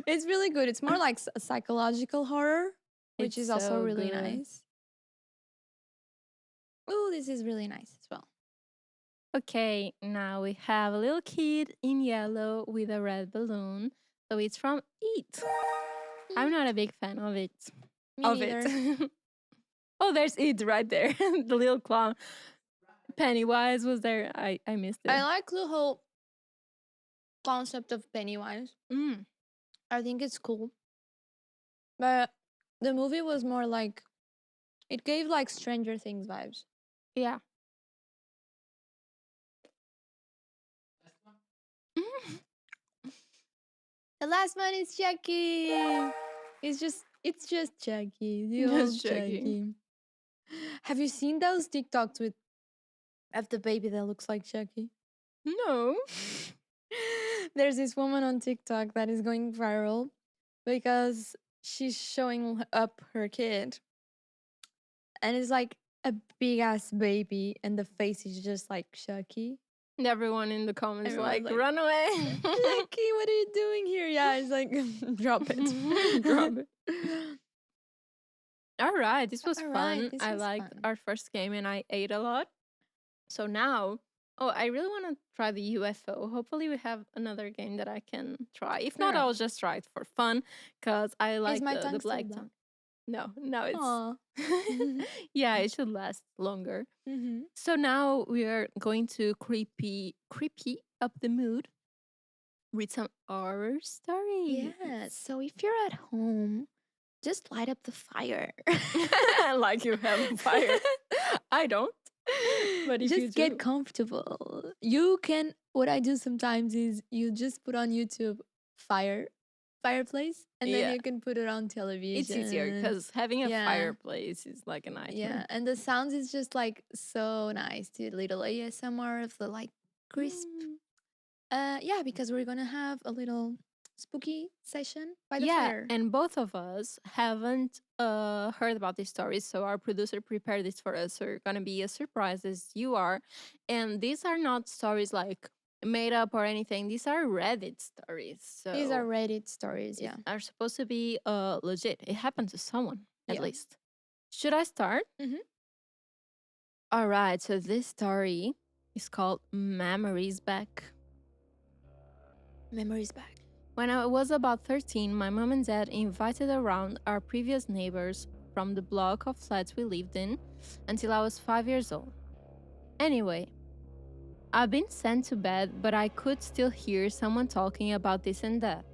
[SPEAKER 2] It's really good. It's more like a psychological horror, which
[SPEAKER 1] It's
[SPEAKER 2] is also
[SPEAKER 1] so
[SPEAKER 2] really
[SPEAKER 1] good.
[SPEAKER 2] nice. Oh, this is really nice as well.
[SPEAKER 1] Okay, now we have a little kid in yellow with a red balloon. So it's from It. I'm not a big fan of it.
[SPEAKER 2] Me
[SPEAKER 1] of
[SPEAKER 2] neither.
[SPEAKER 1] it. Oh, there's It right there. The little clown. Pennywise was there. I missed it.
[SPEAKER 2] I like the whole concept of Pennywise.
[SPEAKER 1] Mm.
[SPEAKER 2] I think it's cool. But the movie was more like, it gave like Stranger Things vibes.
[SPEAKER 1] Yeah.
[SPEAKER 2] The last one is Chucky. It's just Chucky. The
[SPEAKER 1] Just
[SPEAKER 2] old
[SPEAKER 1] Chucky.
[SPEAKER 2] Chucky. Have you seen those TikToks with of the baby that looks like Chucky?
[SPEAKER 1] No.
[SPEAKER 2] There's this woman on TikTok that is going viral because she's showing up her kid. And it's like a big ass baby and the face is just like Chucky.
[SPEAKER 1] And everyone in the comments
[SPEAKER 2] Everyone's like,
[SPEAKER 1] run away.
[SPEAKER 2] Chucky, what are you doing here? Yeah, it's like drop it. Drop it.
[SPEAKER 1] All right, this was
[SPEAKER 2] All
[SPEAKER 1] fun.
[SPEAKER 2] right, this
[SPEAKER 1] I
[SPEAKER 2] was
[SPEAKER 1] liked
[SPEAKER 2] fun.
[SPEAKER 1] our first game and I ate a lot. So now Oh, I really want to try the UFO. Hopefully, we have another game that I can try. If not,
[SPEAKER 2] Sure.
[SPEAKER 1] I'll just try it for fun because I
[SPEAKER 2] Is
[SPEAKER 1] like
[SPEAKER 2] my
[SPEAKER 1] the
[SPEAKER 2] tongue still
[SPEAKER 1] black
[SPEAKER 2] black?
[SPEAKER 1] tongue. No, no, it's
[SPEAKER 2] Aw.
[SPEAKER 1] yeah, it should last longer.
[SPEAKER 2] Mm-hmm.
[SPEAKER 1] So now we are going to creepy up the mood, read some horror stories.
[SPEAKER 2] Yeah. So if you're at home, just light up the fire.
[SPEAKER 1] Like you have a fire. I don't, but if you
[SPEAKER 2] Just get
[SPEAKER 1] do,
[SPEAKER 2] comfortable. You can, what I do sometimes is you just put on YouTube fireplace, and then
[SPEAKER 1] yeah,
[SPEAKER 2] you can put it on
[SPEAKER 1] it's easier
[SPEAKER 2] television.
[SPEAKER 1] because having a
[SPEAKER 2] Yeah.
[SPEAKER 1] fireplace is like a
[SPEAKER 2] Yeah.
[SPEAKER 1] nightmare.
[SPEAKER 2] And the sounds is just like so nice to little ASMR of the like crisp.
[SPEAKER 1] Mm.
[SPEAKER 2] Yeah, because we're gonna have a little spooky session by the
[SPEAKER 1] Yeah,
[SPEAKER 2] fire.
[SPEAKER 1] and both of us haven't heard about these stories, so our producer prepared this for us. So you're gonna be as surprised as you are. And these are not stories like made up or anything. These are Reddit stories.
[SPEAKER 2] These are
[SPEAKER 1] So
[SPEAKER 2] Reddit stories,
[SPEAKER 1] these
[SPEAKER 2] yeah.
[SPEAKER 1] are supposed to be legit. It happened to someone, at
[SPEAKER 2] Yeah.
[SPEAKER 1] least. Should I start?
[SPEAKER 2] Mm-hmm.
[SPEAKER 1] All right, so this story is called Memories Back.
[SPEAKER 2] Memories back.
[SPEAKER 1] When I was about 13, my mom and dad invited around our previous neighbors from the block of flats we lived in until I was 5 years old. Anyway, I've been sent to bed, but I could still hear someone talking about this and that.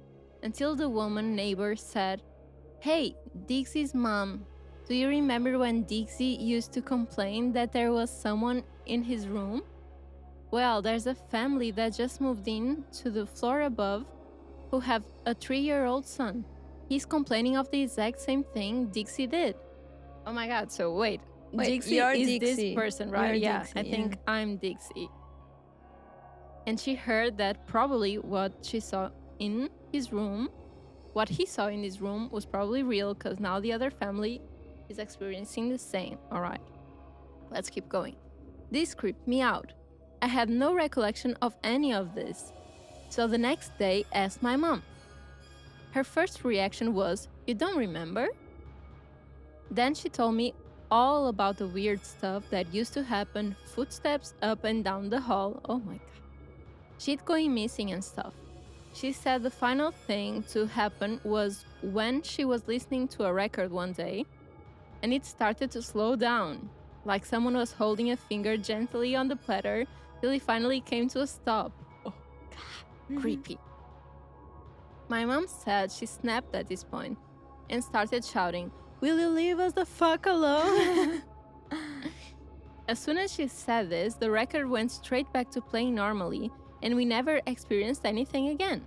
[SPEAKER 1] Until the woman neighbor said, "Hey, Dixie's mom, do you remember when Dixie used to complain that there was someone in his room? Well, there's a family that just moved in to the floor above who have a 3-year-old son. He's complaining of the exact same thing Dixie did." Oh my god, so wait.
[SPEAKER 2] Wait,
[SPEAKER 1] Dixie
[SPEAKER 2] you're
[SPEAKER 1] is this
[SPEAKER 2] Dixie.
[SPEAKER 1] person, right?
[SPEAKER 2] You're
[SPEAKER 1] Yeah,
[SPEAKER 2] Dixie,
[SPEAKER 1] I
[SPEAKER 2] yeah.
[SPEAKER 1] think I'm Dixie. And she heard that probably what she saw in his room, what he saw in his room was probably real because now the other family is experiencing the same. All right, let's keep going. This creeped me out. I had no recollection of any of this. So the next day, asked my mom. Her first reaction was, "You don't remember?" Then she told me all about the weird stuff that used to happen, footsteps up and down the hall. Oh my god. Shit going missing and stuff. She said the final thing to happen was when she was listening to a record one day and it started to slow down, like someone was holding a finger gently on the platter till it finally came to a stop. Oh god, creepy. My mom said she snapped at this point and started shouting, "Will you leave us the fuck alone?" As soon as she said this, the record went straight back to playing normally, and we never experienced anything again.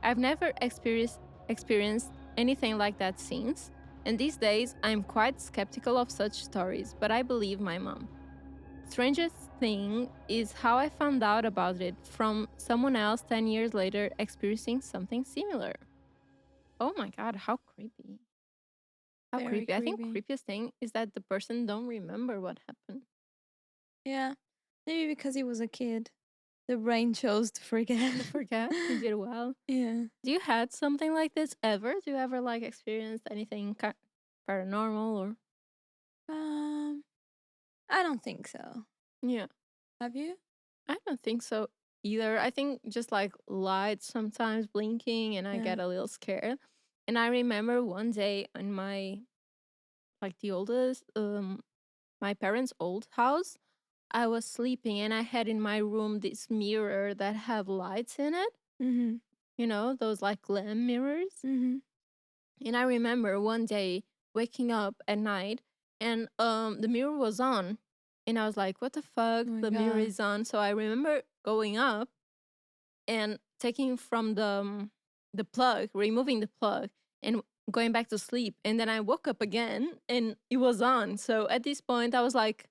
[SPEAKER 1] I've never experienced anything like that since, and these days I'm quite skeptical of such stories, but I believe my mom. Strangest thing is how I found out about it from someone else 10 years later experiencing something similar. Oh my god, how creepy. How
[SPEAKER 2] Very
[SPEAKER 1] creepy. I think
[SPEAKER 2] creepy.
[SPEAKER 1] creepiest thing is that the person don't remember what happened.
[SPEAKER 2] Yeah. Maybe because he was a kid. The brain chose to forget.
[SPEAKER 1] I forget. You did well.
[SPEAKER 2] Yeah.
[SPEAKER 1] Do you had something like this ever? Do you ever like experienced anything paranormal or
[SPEAKER 2] Um, I don't think so.
[SPEAKER 1] yeah.
[SPEAKER 2] Have you?
[SPEAKER 1] I don't think so either. I think just like lights sometimes blinking and I
[SPEAKER 2] Yeah.
[SPEAKER 1] get a little scared. And I remember one day in my like the oldest my parents' old house, I was sleeping and I had in my room this mirror that had lights in it.
[SPEAKER 2] Mm-hmm.
[SPEAKER 1] You know, those like lamp mirrors.
[SPEAKER 2] Mm-hmm.
[SPEAKER 1] And I remember one day waking up at night and the mirror was on. And I was like, what the fuck?
[SPEAKER 2] Oh my
[SPEAKER 1] The mirror
[SPEAKER 2] god.
[SPEAKER 1] is on. So I remember going up and taking from the plug, removing the plug and going back to sleep. And then I woke up again and it was on. So at this point I was like,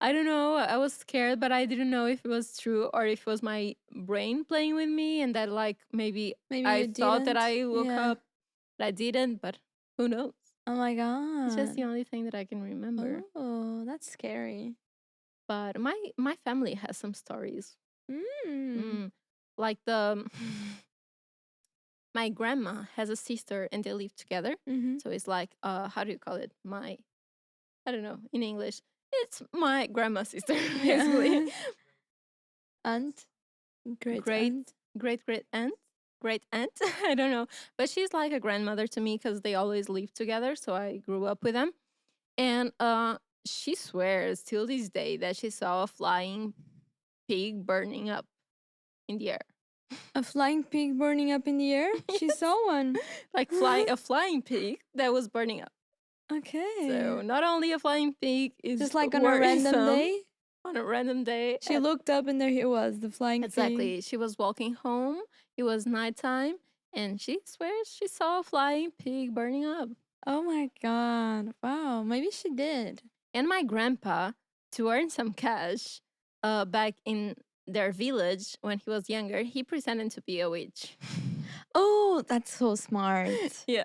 [SPEAKER 1] I don't know, I was scared, but I didn't know if it was true or if it was my brain playing with me and that like maybe
[SPEAKER 2] Maybe
[SPEAKER 1] I
[SPEAKER 2] you
[SPEAKER 1] thought that
[SPEAKER 2] didn't.
[SPEAKER 1] I woke
[SPEAKER 2] Yeah.
[SPEAKER 1] up, but I didn't, but who knows?
[SPEAKER 2] Oh my
[SPEAKER 1] It's just
[SPEAKER 2] god.
[SPEAKER 1] the only thing that I can remember.
[SPEAKER 2] Oh, that's scary.
[SPEAKER 1] But my family has some stories.
[SPEAKER 2] Mm.
[SPEAKER 1] Mm, like the my grandma has a sister and they live together.
[SPEAKER 2] Mm-hmm.
[SPEAKER 1] So it's like how do you call it? My I don't know in English. It's my grandma's sister
[SPEAKER 2] Yeah.
[SPEAKER 1] basically.
[SPEAKER 2] Aunt? Great
[SPEAKER 1] great
[SPEAKER 2] aunt?
[SPEAKER 1] great aunt. I don't know, but she's like a grandmother to me because they always live together, so I grew up with them. And she swears till this day that she saw a flying pig burning up in the air.
[SPEAKER 2] A flying pig burning up in the air? She
[SPEAKER 1] Yes.
[SPEAKER 2] saw one.
[SPEAKER 1] Like a flying pig that was burning up.
[SPEAKER 2] Okay.
[SPEAKER 1] So not only a flying pig is
[SPEAKER 2] Just like on a random
[SPEAKER 1] worrisome,
[SPEAKER 2] day,
[SPEAKER 1] on a random day.
[SPEAKER 2] she looked up and there he was, the flying pig.
[SPEAKER 1] Exactly. She was walking home. It was nighttime, and she swears she saw a flying pig burning up.
[SPEAKER 2] Oh my god. Wow. Maybe she did.
[SPEAKER 1] And my grandpa, to earn some cash, back in their village when he was younger, he pretended to be a witch.
[SPEAKER 2] Oh, that's so smart.
[SPEAKER 1] Yeah.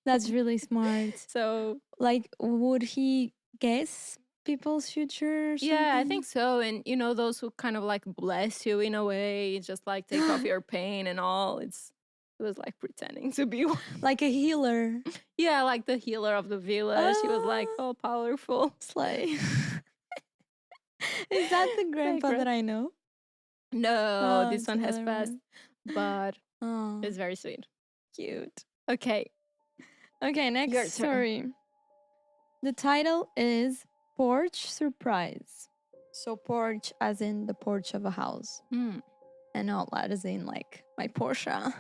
[SPEAKER 2] That's really smart.
[SPEAKER 1] So
[SPEAKER 2] Like, would he guess people's future or something?
[SPEAKER 1] yeah, I think so. And you know, those who kind of like bless you in a way, just like take off your pain and all. It was like pretending to be one.
[SPEAKER 2] Like a healer.
[SPEAKER 1] Yeah, like the healer of the village. He was like all powerful.
[SPEAKER 2] Slay. Is that the grandpa
[SPEAKER 1] Sacred.
[SPEAKER 2] that I know?
[SPEAKER 1] No,
[SPEAKER 2] Oh,
[SPEAKER 1] this
[SPEAKER 2] it's
[SPEAKER 1] one has
[SPEAKER 2] another
[SPEAKER 1] passed,
[SPEAKER 2] one.
[SPEAKER 1] but
[SPEAKER 2] Oh,
[SPEAKER 1] it's very sweet.
[SPEAKER 2] cute.
[SPEAKER 1] Okay,
[SPEAKER 2] Okay,
[SPEAKER 1] Your
[SPEAKER 2] next
[SPEAKER 1] turn.
[SPEAKER 2] story. The title is Porch Surprise. So porch as in the porch of a house.
[SPEAKER 1] Hmm.
[SPEAKER 2] And not as in like my Porsche.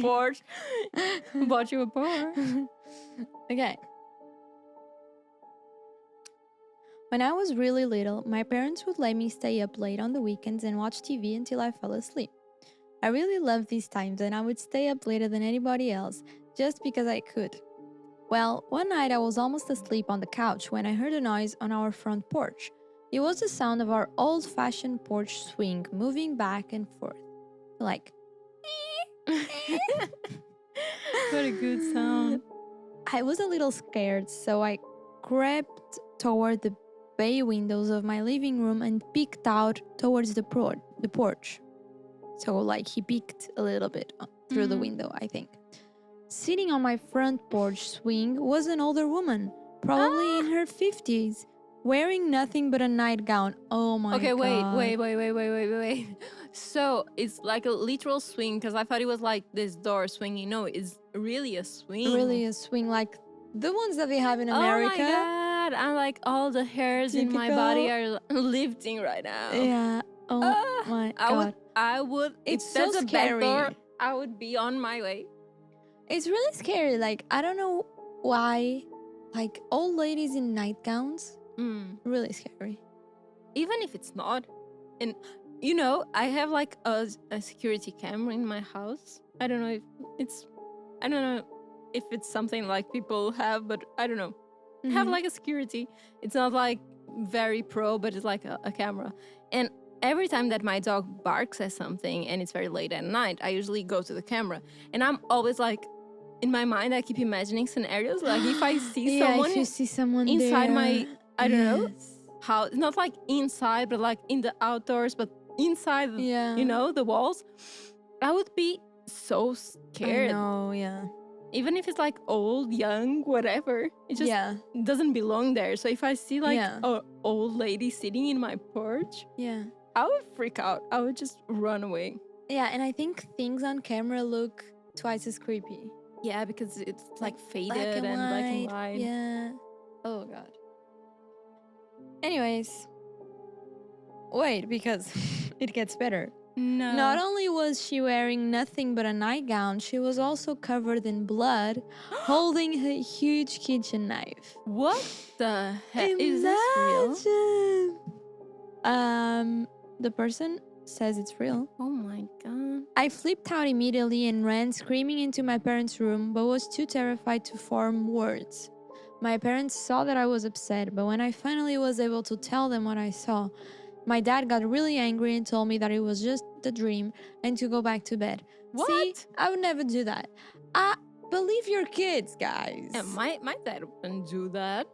[SPEAKER 1] Bored. Bought you a bar.
[SPEAKER 2] Okay. When I was really little, my parents would let me stay up late on the weekends and watch TV until I fell asleep. I really loved these times and I would stay up later than anybody else just because I could. Well, one night I was almost asleep on the couch when I heard a noise on our front porch. It was the sound of our old-fashioned porch swing moving back and forth. Like,
[SPEAKER 1] What a good sound.
[SPEAKER 2] I was a little scared, so I crept toward the bay windows of my living room and peeked out towards the porch. So, like, he peeked a little bit through the window, I think. Sitting on my front porch swing was an older woman, probably in her 50s, wearing nothing but a nightgown. Oh my
[SPEAKER 1] Okay,
[SPEAKER 2] god.
[SPEAKER 1] wait. So it's like a literal swing because I thought it was like this door swinging. No, it's really a swing.
[SPEAKER 2] Really a swing like the ones that they have in
[SPEAKER 1] Oh my
[SPEAKER 2] America.
[SPEAKER 1] god! I'm like all the hairs in my body are lifting right now.
[SPEAKER 2] Yeah. Oh my god.
[SPEAKER 1] I would.
[SPEAKER 2] It's
[SPEAKER 1] if there's
[SPEAKER 2] so
[SPEAKER 1] a back door,
[SPEAKER 2] scary.
[SPEAKER 1] I would be on my way.
[SPEAKER 2] It's really scary. Like, I don't know why. Like, old ladies in nightgowns. Really scary.
[SPEAKER 1] Even if it's not, and you know, I have like a security camera in my house. I don't know if it's something like people have, but I don't know. I have like a security. It's not like very pro, but it's like a camera. And every time that my dog barks at something and it's very late at night, I usually go to the camera. And I'm always like, in my mind, I keep imagining scenarios like if I see someone,
[SPEAKER 2] if you see someone
[SPEAKER 1] inside
[SPEAKER 2] there,
[SPEAKER 1] my, I don't know, house, not like inside, but like in the outdoors, but inside, you know, the walls, I would be so scared.
[SPEAKER 2] I know, yeah.
[SPEAKER 1] Even if it's like old, young, whatever, it just doesn't belong there. So if I see like an old lady sitting in my porch, I would freak out. I would just run away.
[SPEAKER 2] Yeah, and I think things on camera look twice as creepy.
[SPEAKER 1] Yeah, because it's like faded
[SPEAKER 2] black and
[SPEAKER 1] black and white.
[SPEAKER 2] Yeah. Oh god. Anyways, wait, because it gets better.
[SPEAKER 1] No.
[SPEAKER 2] Not only was she wearing nothing but a nightgown, she was also covered in blood, holding a huge kitchen knife.
[SPEAKER 1] What the heck? Is this real?
[SPEAKER 2] The person says it's real.
[SPEAKER 1] Oh my god.
[SPEAKER 2] I flipped out immediately and ran screaming into my parents' room, but was too terrified to form words. My parents saw that I was upset, but when I finally was able to tell them what I saw, my dad got really angry and told me that it was just a dream and to go back to bed.
[SPEAKER 1] What?
[SPEAKER 2] See, I would never do that. Believe your kids, guys.
[SPEAKER 1] Yeah, my dad wouldn't do that.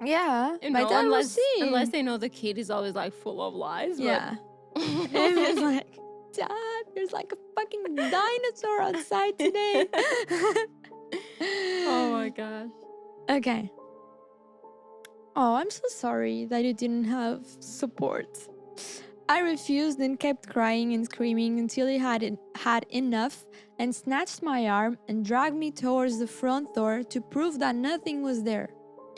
[SPEAKER 2] Yeah,
[SPEAKER 1] You
[SPEAKER 2] my
[SPEAKER 1] know,
[SPEAKER 2] dad
[SPEAKER 1] unless,
[SPEAKER 2] was seeing.
[SPEAKER 1] unless they know the kid is always like full of lies.
[SPEAKER 2] Yeah. It was like, Dad, there's like a fucking dinosaur outside today.
[SPEAKER 1] Oh my gosh.
[SPEAKER 2] Okay. Oh, I'm so sorry that you didn't have support. I refused and kept crying and screaming until he had enough and snatched my arm and dragged me towards the front door to prove that nothing was there.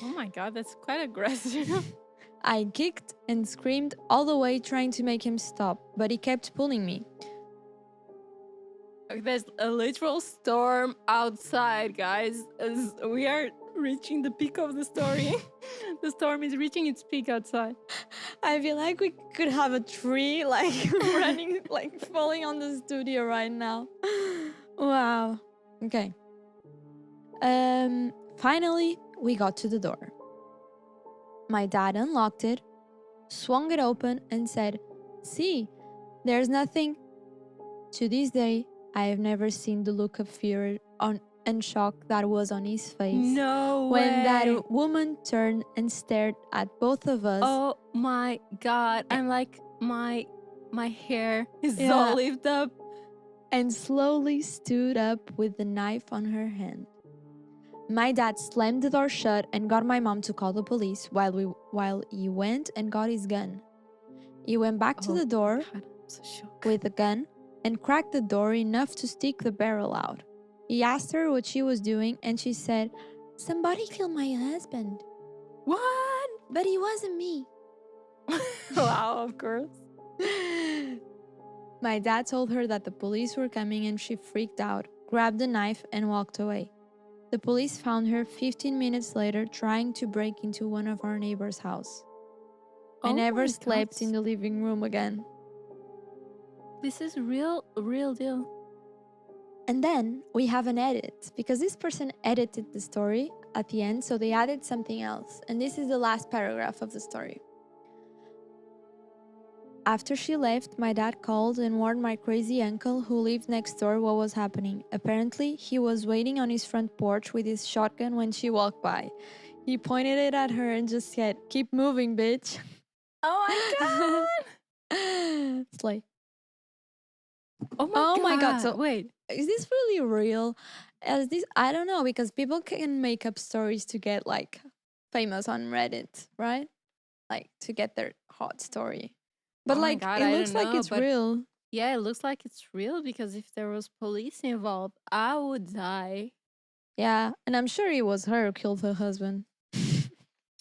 [SPEAKER 1] Oh my god, that's quite aggressive.
[SPEAKER 2] I kicked and screamed all the way trying to make him stop, but he kept pulling me.
[SPEAKER 1] There's a literal storm outside, guys. As we are reaching the peak of the story. The storm is reaching its peak outside.
[SPEAKER 2] I feel like we could have a tree like running, like falling on the studio right now. Wow. Okay. Finally, we got to the door. My dad unlocked it, swung it open, and said, "See, there's nothing." To this day, I have never seen the look of fear and shock that was on his face.
[SPEAKER 1] No
[SPEAKER 2] when
[SPEAKER 1] way.
[SPEAKER 2] that woman turned and stared at both of us.
[SPEAKER 1] Oh my god. I'm like, my hair is
[SPEAKER 2] Yeah.
[SPEAKER 1] all lifted up.
[SPEAKER 2] And slowly stood up with the knife on her hand. My dad slammed the door shut and got my mom to call the police while he went and got his gun. He went back to
[SPEAKER 1] Oh
[SPEAKER 2] the door
[SPEAKER 1] God, I'm so shocked.
[SPEAKER 2] with the gun and cracked the door enough to stick the barrel out. He asked her what she was doing and she said, "Somebody killed my husband."
[SPEAKER 1] What?
[SPEAKER 2] But it wasn't me.
[SPEAKER 1] Wow, of course.
[SPEAKER 2] My dad told her that the police were coming and she freaked out, grabbed the knife, and walked away. The police found her 15 minutes later trying to break into one of our neighbor's house. I
[SPEAKER 1] Oh
[SPEAKER 2] never
[SPEAKER 1] my
[SPEAKER 2] slept
[SPEAKER 1] God.
[SPEAKER 2] in the living room again.
[SPEAKER 1] This is real deal.
[SPEAKER 2] And then we have an edit because this person edited the story at the end, so they added something else. And this is the last paragraph of the story. After she left, my dad called and warned my crazy uncle who lived next door what was happening. Apparently, he was waiting on his front porch with his shotgun when she walked by. He pointed it at her and just said, "Keep moving, bitch."
[SPEAKER 1] Oh my god.
[SPEAKER 2] Slay.
[SPEAKER 1] Oh my god.
[SPEAKER 2] So
[SPEAKER 1] wait.
[SPEAKER 2] is this really real? Is this, I don't know, because people can make up stories to get like famous on Reddit, right? Like to get their hot story. But
[SPEAKER 1] Oh my
[SPEAKER 2] like
[SPEAKER 1] God,
[SPEAKER 2] it
[SPEAKER 1] I
[SPEAKER 2] looks
[SPEAKER 1] don't
[SPEAKER 2] like
[SPEAKER 1] know,
[SPEAKER 2] it's
[SPEAKER 1] but-
[SPEAKER 2] real.
[SPEAKER 1] Yeah, it looks like it's real because if there was police involved, I would die.
[SPEAKER 2] Yeah, and I'm sure it was her who killed her husband.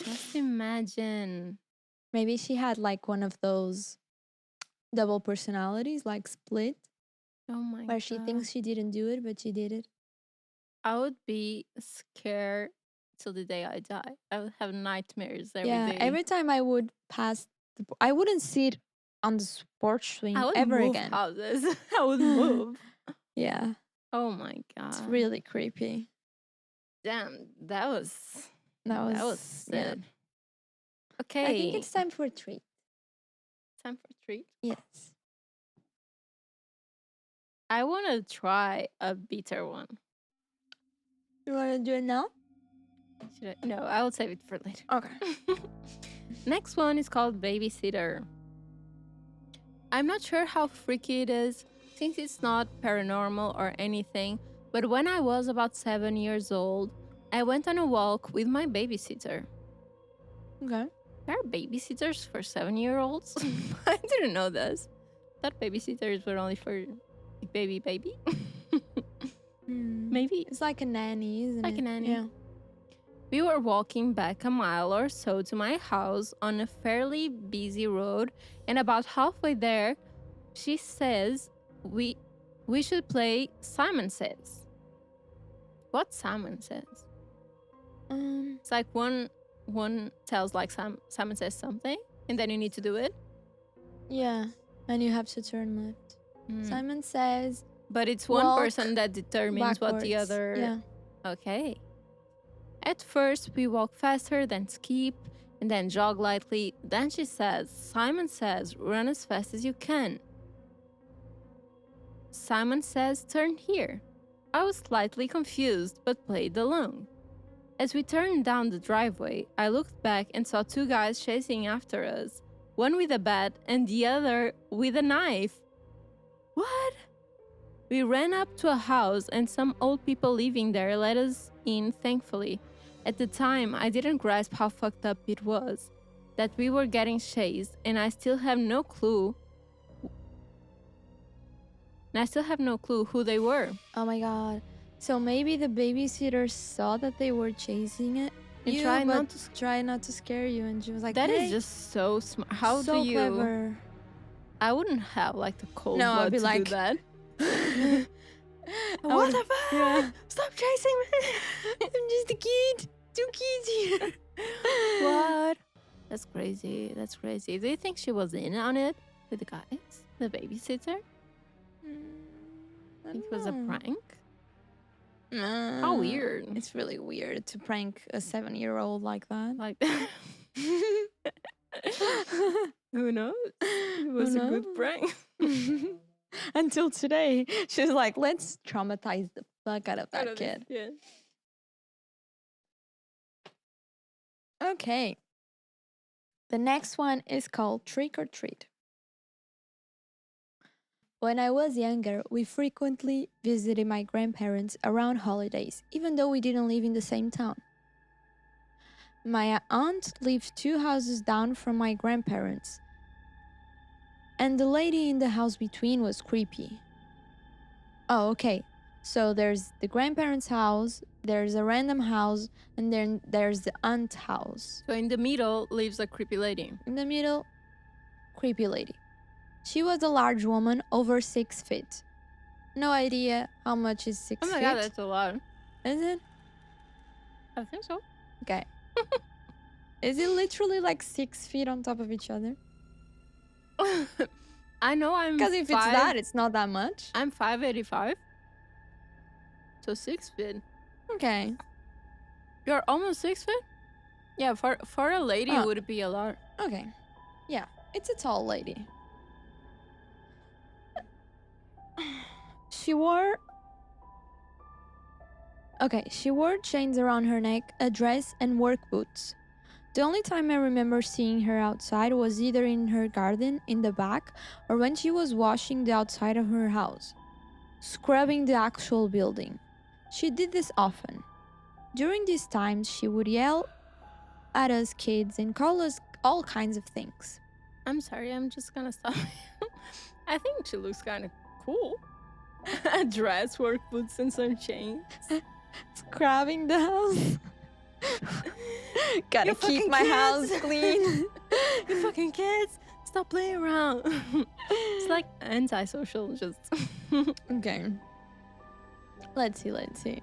[SPEAKER 1] Just imagine.
[SPEAKER 2] Maybe she had like one of those double personalities, like split,
[SPEAKER 1] Oh my
[SPEAKER 2] where
[SPEAKER 1] god.
[SPEAKER 2] she thinks she didn't do it, but she did it.
[SPEAKER 1] I would be scared till the day I die. I would have nightmares every day.
[SPEAKER 2] Yeah, every time I would pass, I wouldn't sit on the porch swing
[SPEAKER 1] I would
[SPEAKER 2] ever
[SPEAKER 1] move
[SPEAKER 2] again.
[SPEAKER 1] houses. I would move.
[SPEAKER 2] Yeah,
[SPEAKER 1] Oh my god.
[SPEAKER 2] it's really creepy.
[SPEAKER 1] Damn, that was
[SPEAKER 2] That was
[SPEAKER 1] sad.
[SPEAKER 2] I
[SPEAKER 1] Okay.
[SPEAKER 2] think it's time for a treat.
[SPEAKER 1] time for a treat.
[SPEAKER 2] Yes.
[SPEAKER 1] I want to try a bitter one.
[SPEAKER 2] You want to do it now?
[SPEAKER 1] Should I? No, I will save it for later.
[SPEAKER 2] Okay.
[SPEAKER 1] Next one is called Babysitter. I'm not sure how freaky it is, since it's not paranormal or anything, but when I was about 7 years old, I went on a walk with my babysitter.
[SPEAKER 2] Okay.
[SPEAKER 1] There are babysitters for 7-year-olds? I didn't know this. Thought babysitters were only for baby. Maybe.
[SPEAKER 2] It's like a nanny, isn't it?
[SPEAKER 1] Like a nanny.
[SPEAKER 2] Yeah.
[SPEAKER 1] We were walking back a mile or so to my house on a fairly busy road, and about halfway there, she says we should play Simon Says. What Simon Says? It's like one tells like Simon says something, and then you need to do it.
[SPEAKER 2] Yeah. And you have to turn left. Simon Says.
[SPEAKER 1] But it's one
[SPEAKER 2] Walk
[SPEAKER 1] person that determines what the
[SPEAKER 2] backwards.
[SPEAKER 1] other.
[SPEAKER 2] Yeah.
[SPEAKER 1] Okay. At first, we walk faster, then skip, and then jog lightly. Then she says, Simon says, run as fast as you can. Simon says, turn here. I was slightly confused, but played along. As we turned down the driveway, I looked back and saw two guys chasing after us, one with a bat and the other with a knife. What? We ran up to a house and some old people living there let us in, thankfully. At the time, I didn't grasp how fucked up it was. that we were getting chased, and I still have no clue. And I still have no clue who they were.
[SPEAKER 2] Oh my god. So maybe the babysitter saw that they were chasing it.
[SPEAKER 1] And
[SPEAKER 2] You,
[SPEAKER 1] try
[SPEAKER 2] but
[SPEAKER 1] not to
[SPEAKER 2] try not to scare you, and she was like,
[SPEAKER 1] That
[SPEAKER 2] hey,
[SPEAKER 1] is just so smart. How
[SPEAKER 2] so
[SPEAKER 1] do you?
[SPEAKER 2] clever.
[SPEAKER 1] I wouldn't have like the cold
[SPEAKER 2] No, I'd
[SPEAKER 1] blood
[SPEAKER 2] be
[SPEAKER 1] to
[SPEAKER 2] like,
[SPEAKER 1] do that.
[SPEAKER 2] I
[SPEAKER 1] What
[SPEAKER 2] would-
[SPEAKER 1] the fuck?
[SPEAKER 2] Yeah.
[SPEAKER 1] Stop chasing me!
[SPEAKER 2] I'm just a kid. 2 kids here.
[SPEAKER 1] What? That's crazy. That's crazy. Do you think she was in on it with the guys, the babysitter?
[SPEAKER 2] I
[SPEAKER 1] Think it
[SPEAKER 2] don't
[SPEAKER 1] was a
[SPEAKER 2] know.
[SPEAKER 1] prank?
[SPEAKER 2] How
[SPEAKER 1] weird.
[SPEAKER 2] It's really weird to prank a 7-year-old like that.
[SPEAKER 1] Like that? Who knows? It was a good prank.
[SPEAKER 2] Until today, she's like, let's traumatize the fuck out of that kid.
[SPEAKER 1] Yeah.
[SPEAKER 2] Okay. The next one is called Trick or Treat. When I was younger, we frequently visited my grandparents around holidays, even though we didn't live in the same town. My aunt lived 2 houses down from my grandparents, and the lady in the house between was creepy. Oh, okay. So there's the grandparents' house, there's a random house, and then there's the aunt house.
[SPEAKER 1] So in the middle lives a creepy lady.
[SPEAKER 2] In the middle, creepy lady. She was a large woman, over 6 feet. No idea how much is 6
[SPEAKER 1] Oh my
[SPEAKER 2] feet.
[SPEAKER 1] god, that's a lot.
[SPEAKER 2] Is it?
[SPEAKER 1] I think so.
[SPEAKER 2] Okay. Is it literally like 6 feet on top of each other?
[SPEAKER 1] I know I'm
[SPEAKER 2] Because if it's that, it's not that much.
[SPEAKER 1] I'm 5'85". So 6 feet.
[SPEAKER 2] Okay.
[SPEAKER 1] You're almost 6 feet? Yeah, for a lady it would be a lot.
[SPEAKER 2] Okay. Yeah, it's a tall lady. She wore chains around her neck, a dress, and work boots. The only time I remember seeing her outside was either in her garden in the back or when she was washing the outside of her house, scrubbing the actual building. She did this often. During these times, she would yell at us kids and call us all kinds of things.
[SPEAKER 1] I'm sorry, I'm just gonna stop. I think she looks kind of cool. A dress, work boots, and some chains.
[SPEAKER 2] Scrubbing the house. Gotta
[SPEAKER 1] You
[SPEAKER 2] keep
[SPEAKER 1] fucking
[SPEAKER 2] my
[SPEAKER 1] kids.
[SPEAKER 2] house clean.
[SPEAKER 1] You fucking kids, stop playing around. It's like antisocial, just.
[SPEAKER 2] Okay. Let's see.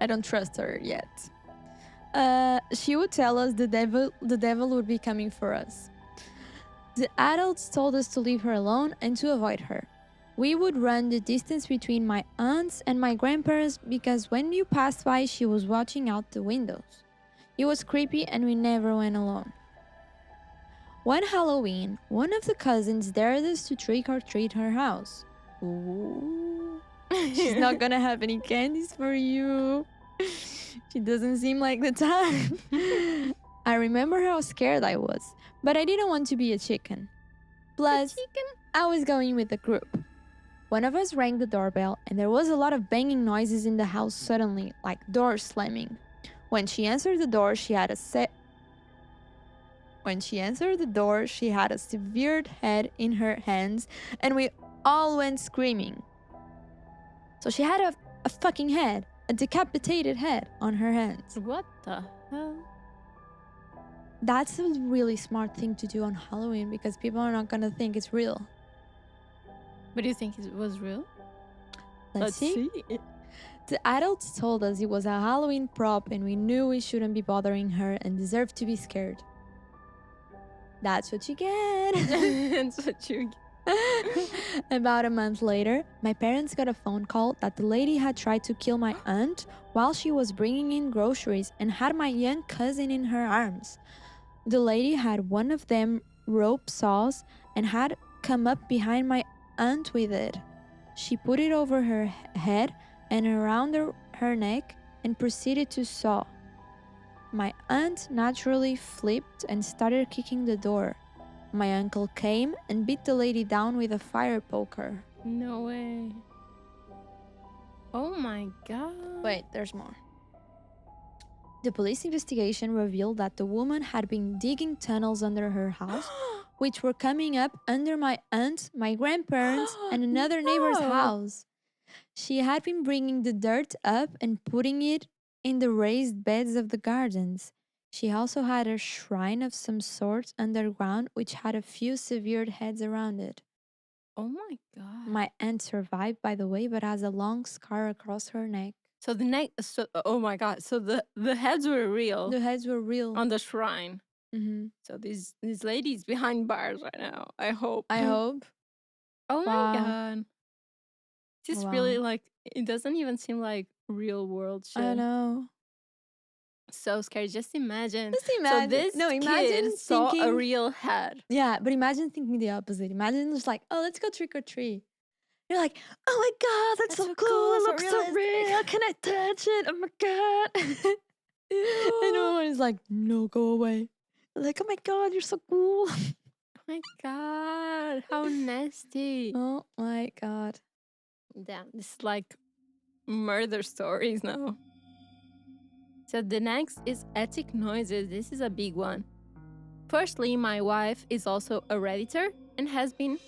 [SPEAKER 2] I don't trust her yet. She would tell us the devil would be coming for us. The adults told us to leave her alone and to avoid her. We would run the distance between my aunts and my grandparents because when you passed by, she was watching out the windows. It was creepy and we never went alone. One Halloween, one of the cousins dared us to trick or treat her house. Ooh. She's not gonna have any candies for you. She doesn't seem like the type. I remember how scared I was, but I didn't want to be a chicken. Plus, I was going with the group. One of us rang the doorbell, and there was a lot of banging noises in the house suddenly, like doors slamming. When she answered the door, she had a severed head in her hands, and we all went screaming. So she had a fucking head, a decapitated head on her hands.
[SPEAKER 1] What the hell?
[SPEAKER 2] That's a really smart thing to do on Halloween because people are not gonna think it's real.
[SPEAKER 1] But do you think it was real?
[SPEAKER 2] Let's see. The adults told us it was a Halloween prop and we knew we shouldn't be bothering her and deserved to be scared. That's what you get.
[SPEAKER 1] That's what you get.
[SPEAKER 2] About a month later, my parents got a phone call that the lady had tried to kill my aunt while she was bringing in groceries and had my young cousin in her arms. The lady had one of them rope saws and had come up behind my aunt with it. She put it over her head and around her neck and proceeded to saw. My aunt naturally flipped and started kicking the door. My uncle came and beat the lady down with a fire poker.
[SPEAKER 1] No way. Oh my god.
[SPEAKER 2] Wait, there's more. The police investigation revealed that the woman had been digging tunnels under her house, which were coming up under my aunt, my grandparents, and another neighbor's
[SPEAKER 1] No.
[SPEAKER 2] house. She had been bringing the dirt up and putting it in the raised beds of the gardens. She also had a shrine of some sort underground, which had a few severed heads around it.
[SPEAKER 1] Oh my god.
[SPEAKER 2] My aunt survived, by the way, but has a long scar across her neck.
[SPEAKER 1] So the neck. So oh my god. So the heads were real
[SPEAKER 2] The heads were real.
[SPEAKER 1] on the shrine.
[SPEAKER 2] Hmm.
[SPEAKER 1] So these ladies behind bars right now. I hope.
[SPEAKER 2] I hope.
[SPEAKER 1] Oh my
[SPEAKER 2] Wow.
[SPEAKER 1] god. This is
[SPEAKER 2] Wow.
[SPEAKER 1] really like. It doesn't even seem like real world shit.
[SPEAKER 2] I know.
[SPEAKER 1] So scary. Just imagine.
[SPEAKER 2] Just
[SPEAKER 1] So
[SPEAKER 2] imagine.
[SPEAKER 1] this
[SPEAKER 2] No,
[SPEAKER 1] kid
[SPEAKER 2] imagine
[SPEAKER 1] saw a
[SPEAKER 2] thinking.
[SPEAKER 1] real head.
[SPEAKER 2] Yeah, but imagine thinking the opposite. Imagine just like, oh, let's go trick or treat. You're like, oh my god, that's so cool. It looks so real. Can I touch it? Oh my god. And no one is like, no, go away. Like, oh my god, you're so cool.
[SPEAKER 1] Oh my god, how nasty.
[SPEAKER 2] Oh my god.
[SPEAKER 1] Damn, this is like murder stories now. So the next is attic noises. This is a big one. Firstly, my wife is also a Redditor and has been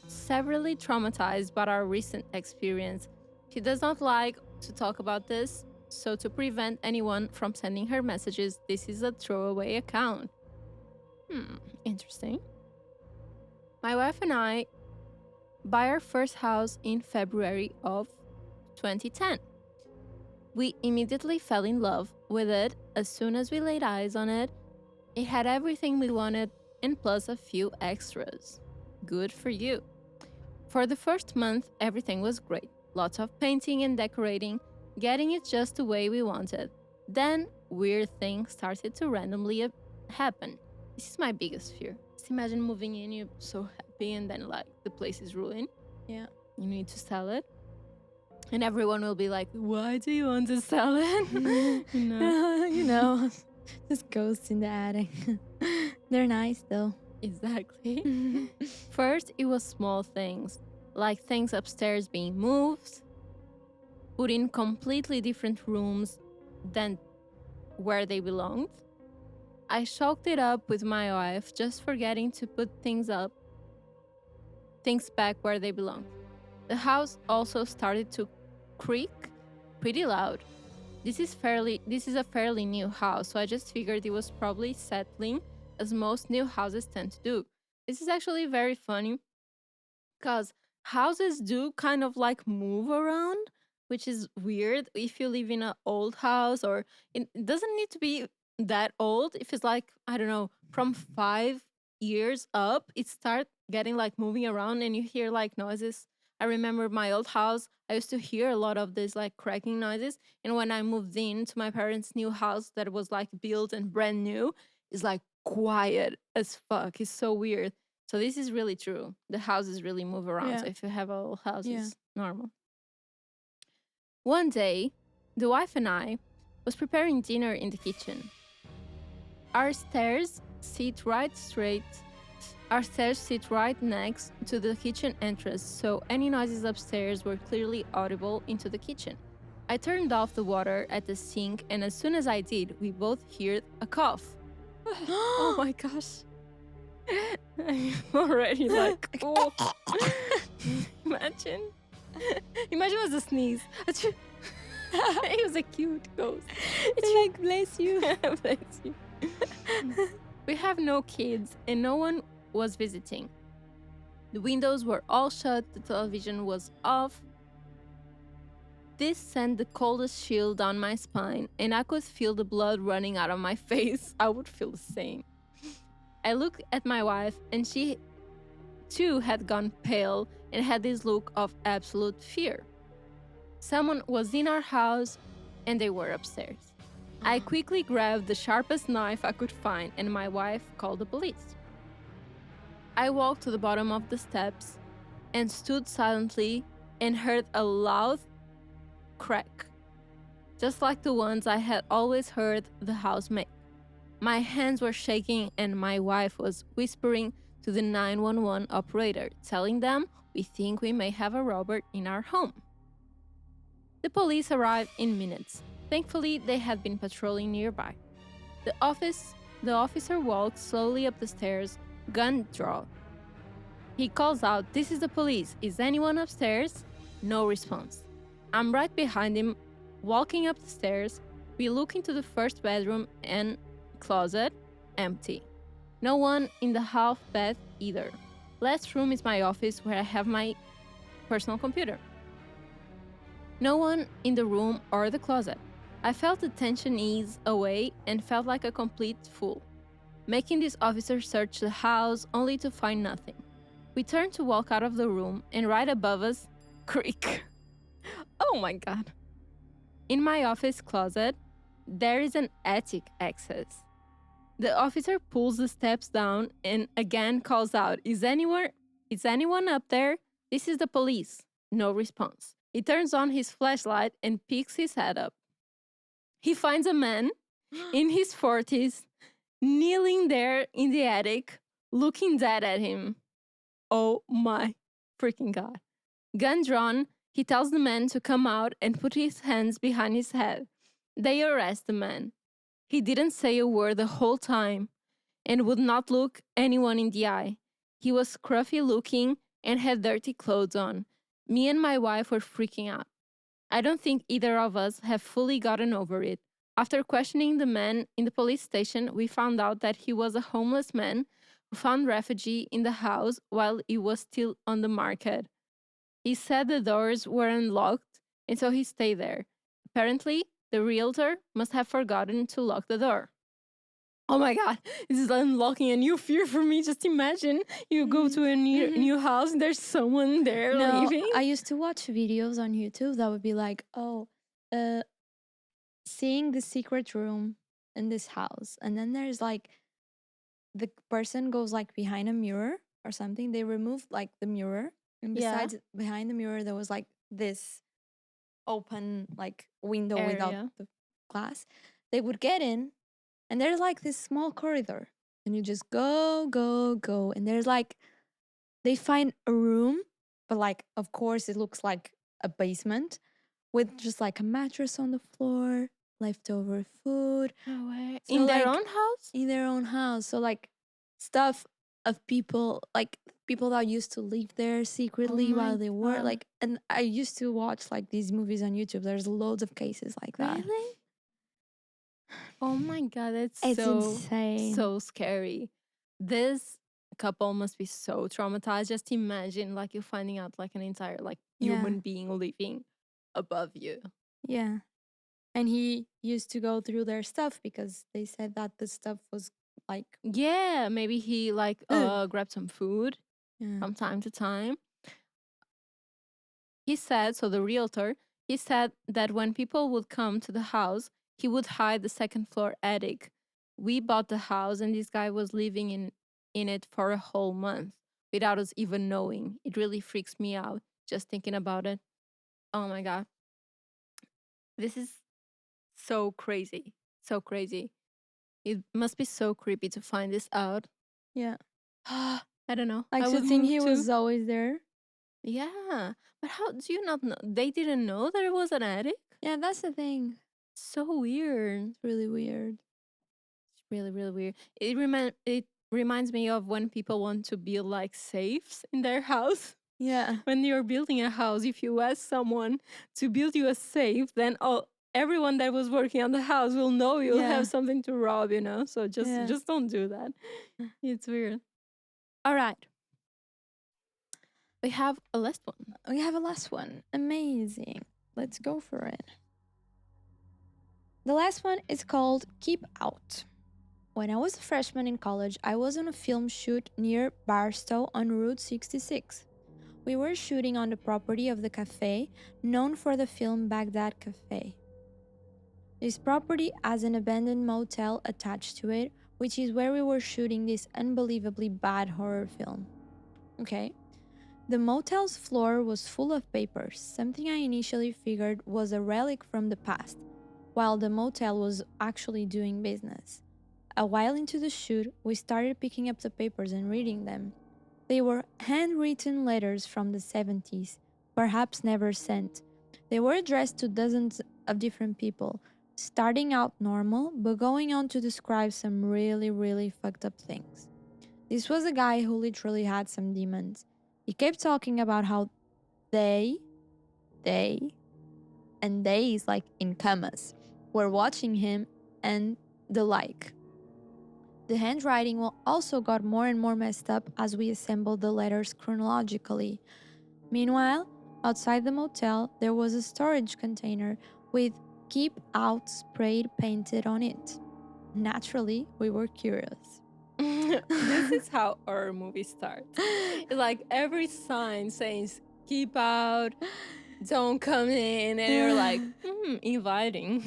[SPEAKER 1] severely traumatized by our recent experience. She does not like to talk about this, so to prevent anyone from sending her messages, this is a throwaway account. Interesting. My wife and I buy our first house in February of 2010. We immediately fell in love with it as soon as we laid eyes on it. It had everything we wanted and plus a few extras. Good for you. For the first month, everything was great. Lots of painting and decorating, getting it just the way we wanted. Then, weird things started to randomly happen. This is my biggest fear. Just imagine moving in, you're so happy, and then like the place is ruined.
[SPEAKER 2] Yeah.
[SPEAKER 1] You need to sell it. And everyone will be like, why do you want to sell it?
[SPEAKER 2] You know, just ghosts in the attic. They're nice though.
[SPEAKER 1] Exactly. First, it was small things, like things upstairs being moved, put in completely different rooms than where they belonged. I shocked it up with my wife, just forgetting to put things back where they belong. The house also started to creak pretty loud. This is a fairly new house, so I just figured it was probably settling, as most new houses tend to do. This is actually very funny because houses do kind of like move around, which is weird if you live in an old house, or it doesn't need to be that old. If it's like, I don't know, from 5 years up, it starts getting like moving around and you hear like noises. I remember my old house, I used to hear a lot of these like cracking noises. And when I moved in to my parents' new house that was like built and brand new, it's like quiet as fuck. It's so weird. So this is really true. The houses really move around.
[SPEAKER 2] Yeah.
[SPEAKER 1] So if you have a old house,
[SPEAKER 2] Yeah.
[SPEAKER 1] it's normal. One day, the wife and I was preparing dinner in the kitchen. Our stairs sit right next to the kitchen entrance, so any noises upstairs were clearly audible into the kitchen. I turned off the water at the sink, and as soon as I did, we both heard a cough. Oh my gosh. I'm already like, oh. Imagine it was a sneeze. It was a cute ghost.
[SPEAKER 2] It's like, bless you.
[SPEAKER 1] Bless you. We have no kids and no one was visiting. The windows were all shut, the television was off. This sent the coldest chill down my spine, and I could feel the blood running out of my face. I would feel the same. I looked at my wife, and she too had gone pale and had this look of absolute fear. Someone was in our house, and they were upstairs. I quickly grabbed the sharpest knife I could find, and my wife called the police. I walked to the bottom of the steps and stood silently and heard a loud crack, just like the ones I had always heard the house make. My hands were shaking and my wife was whispering to the 911 operator, telling them we think we may have a robber in our home. The police arrived in minutes. Thankfully, they had been patrolling nearby. The officer walks slowly up the stairs, gun drawn. He calls out, "This is the police. Is anyone upstairs?" No response. I'm right behind him, walking up the stairs. We look into the first bedroom and closet, empty. No one in the half bath either. Last room is my office where I have my personal computer. No one in the room or the closet. I felt the tension ease away and felt like a complete fool, making this officer search the house only to find nothing. We turned to walk out of the room, and right above us, creak. Oh my god. In my office closet, there is an attic access. The officer pulls the steps down and again calls out, Is anyone up there? This is the police." No response. He turns on his flashlight and picks his head up. He finds a man in his 40s kneeling there in the attic, looking dead at him. Oh my freaking god. Gun drawn, he tells the man to come out and put his hands behind his head. They arrest the man. He didn't say a word the whole time and would not look anyone in the eye. He was scruffy looking and had dirty clothes on. Me and my wife were freaking out. I don't think either of us have fully gotten over it. After questioning the man in the police station, we found out that he was a homeless man who found refuge in the house while it was still on the market. He said the doors were unlocked, and so he stayed there. Apparently, the realtor must have forgotten to lock the door. Oh my god, this is unlocking a new fear for me. Just imagine you go to a new house and there's someone there living.
[SPEAKER 2] I used to watch videos on YouTube that would be like, seeing the secret room in this house. And then there's like, the person goes like behind a mirror or something. They remove like the mirror. And besides, behind the mirror, there was like this open like window without the glass. They would get in, and there's like this small corridor, and you just go, and there's like, they find a room, but like, of course, it looks like a basement with just like a mattress on the floor, leftover food.
[SPEAKER 1] No way.
[SPEAKER 2] So,
[SPEAKER 1] in their
[SPEAKER 2] like,
[SPEAKER 1] own house?
[SPEAKER 2] In their own house. So like stuff of people, like people that used to live there secretly while they were like, and I used to watch like these movies on YouTube. There's loads of cases like that.
[SPEAKER 1] Really? Oh my god, it's
[SPEAKER 2] so insane.
[SPEAKER 1] So scary. This couple must be so traumatized. Just imagine like you finding out like an entire like human being living above you.
[SPEAKER 2] Yeah. And he used to go through their stuff because they said that the stuff was like,
[SPEAKER 1] yeah, maybe he like grabbed some food from time to time. He said, so the realtor, he said that when people would come to the house, he would hide the second floor attic. We bought the house and this guy was living in it for a whole month without us even knowing. It really freaks me out just thinking about it. Oh my god. This is so crazy. So crazy. It must be so creepy to find this out.
[SPEAKER 2] Yeah.
[SPEAKER 1] I don't know.
[SPEAKER 2] Like, to think he was always there.
[SPEAKER 1] Yeah. But how do you not know? They didn't know there was an attic?
[SPEAKER 2] Yeah, that's the thing.
[SPEAKER 1] So weird.
[SPEAKER 2] It's really weird.
[SPEAKER 1] It's really, really weird. It reminds me of when people want to build like safes in their house.
[SPEAKER 2] Yeah.
[SPEAKER 1] When you're building a house, if you ask someone to build you a safe, then everyone that was working on the house will know you'll have something to rob, you know? So just don't do that. It's weird. All right. We have a last one.
[SPEAKER 2] Amazing. Let's go for it. The last one is called Keep Out. When I was a freshman in college, I was on a film shoot near Barstow on Route 66. We were shooting on the property of the cafe known for the film Baghdad Cafe. This property has an abandoned motel attached to it, which is where we were shooting this unbelievably bad horror film. Okay. The motel's floor was full of papers, something I initially figured was a relic from the past, while the motel was actually doing business. A while into the shoot, we started picking up the papers and reading them. They were handwritten letters from the 70s, perhaps never sent. They were addressed to dozens of different people, starting out normal, but going on to describe some really, really fucked up things. This was a guy who literally had some demons. He kept talking about how they, and they is like in commas, were watching him and the like. The handwriting also got more and more messed up as we assembled the letters chronologically. Meanwhile, outside the motel, there was a storage container with "Keep Out" sprayed painted on it. Naturally, we were curious.
[SPEAKER 1] This is how our movie starts. It's like every sign says keep out, don't come in, and you're like, inviting.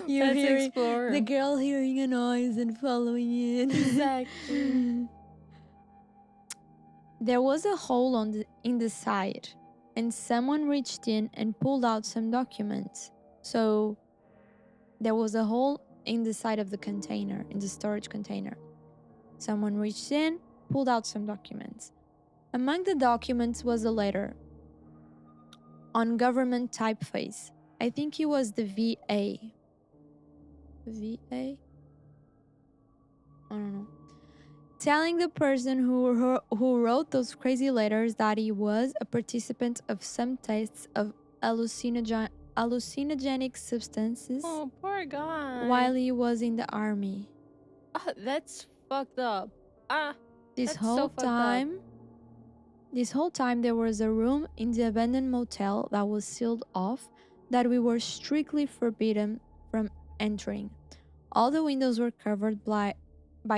[SPEAKER 2] You're
[SPEAKER 1] Let's
[SPEAKER 2] hearing
[SPEAKER 1] explore.
[SPEAKER 2] the girl hearing a noise and following in.
[SPEAKER 1] Exactly.
[SPEAKER 2] There was a hole in the side, and someone reached in and pulled out some documents. So there was a hole in the side of the container, in the storage container. Someone reached in, pulled out some documents. Among the documents was a letter on government typeface. I think it was the VA. VA? I don't know. Telling the person who wrote those crazy letters that he was a participant of some tests of hallucinogenic substances
[SPEAKER 1] Oh, poor guy.
[SPEAKER 2] while he was in the army.
[SPEAKER 1] That's fucked up.
[SPEAKER 2] This
[SPEAKER 1] That's
[SPEAKER 2] whole
[SPEAKER 1] so fucked up.
[SPEAKER 2] This whole time there was a room in the abandoned motel that was sealed off that we were strictly forbidden from entering. All the windows were covered by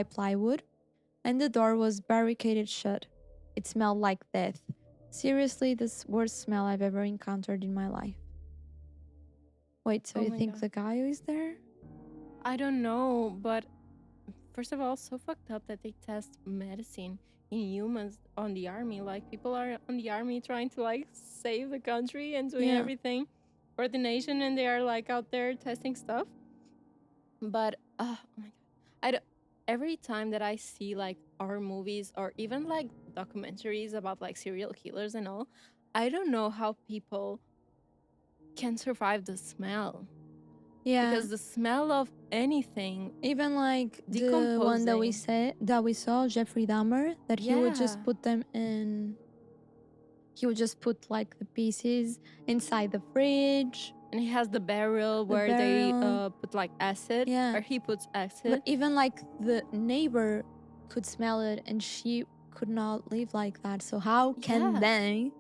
[SPEAKER 2] plywood, and the door was barricaded shut. It smelled like death. Seriously, the worst smell I've ever encountered in my life. Wait, so
[SPEAKER 1] Oh
[SPEAKER 2] you
[SPEAKER 1] my
[SPEAKER 2] think
[SPEAKER 1] God.
[SPEAKER 2] the guy is there?
[SPEAKER 1] I don't know, but first of all, so fucked up that they test medicine in humans on the army. Like, people are on the army trying to like save the country and doing
[SPEAKER 2] Yeah.
[SPEAKER 1] everything for the nation, and they are like out there testing stuff. But oh my God, I don't, every time that I see like horror movies or even like documentaries about like serial killers and all, I don't know how people can survive the smell.
[SPEAKER 2] Yeah.
[SPEAKER 1] Because the smell of anything,
[SPEAKER 2] Even like the one that we saw, Jeffrey Dahmer, that he would just
[SPEAKER 1] Yeah.
[SPEAKER 2] put them in. He would just put like the pieces inside the fridge.
[SPEAKER 1] And he has the barrel where they put like acid.
[SPEAKER 2] Yeah.
[SPEAKER 1] Or he puts acid.
[SPEAKER 2] But even like the neighbor could smell it, and she could not live like that. So how can
[SPEAKER 1] Yeah.
[SPEAKER 2] they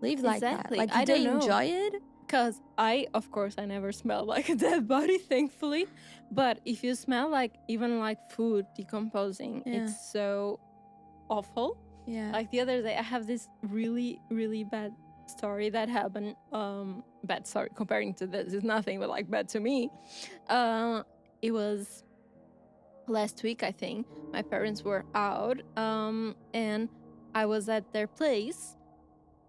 [SPEAKER 2] live like that?
[SPEAKER 1] Exactly.
[SPEAKER 2] Like,
[SPEAKER 1] I
[SPEAKER 2] do they
[SPEAKER 1] don't know.
[SPEAKER 2] enjoy it?
[SPEAKER 1] Because of course, I never smell like a dead body, thankfully. But if you smell like even like food decomposing,
[SPEAKER 2] Yeah.
[SPEAKER 1] it's so awful.
[SPEAKER 2] Yeah.
[SPEAKER 1] Like the other day, I have this really, really bad story that happened. Bad story comparing to this is nothing but like bad to me. It was last week, I think. My parents were out, and I was at their place,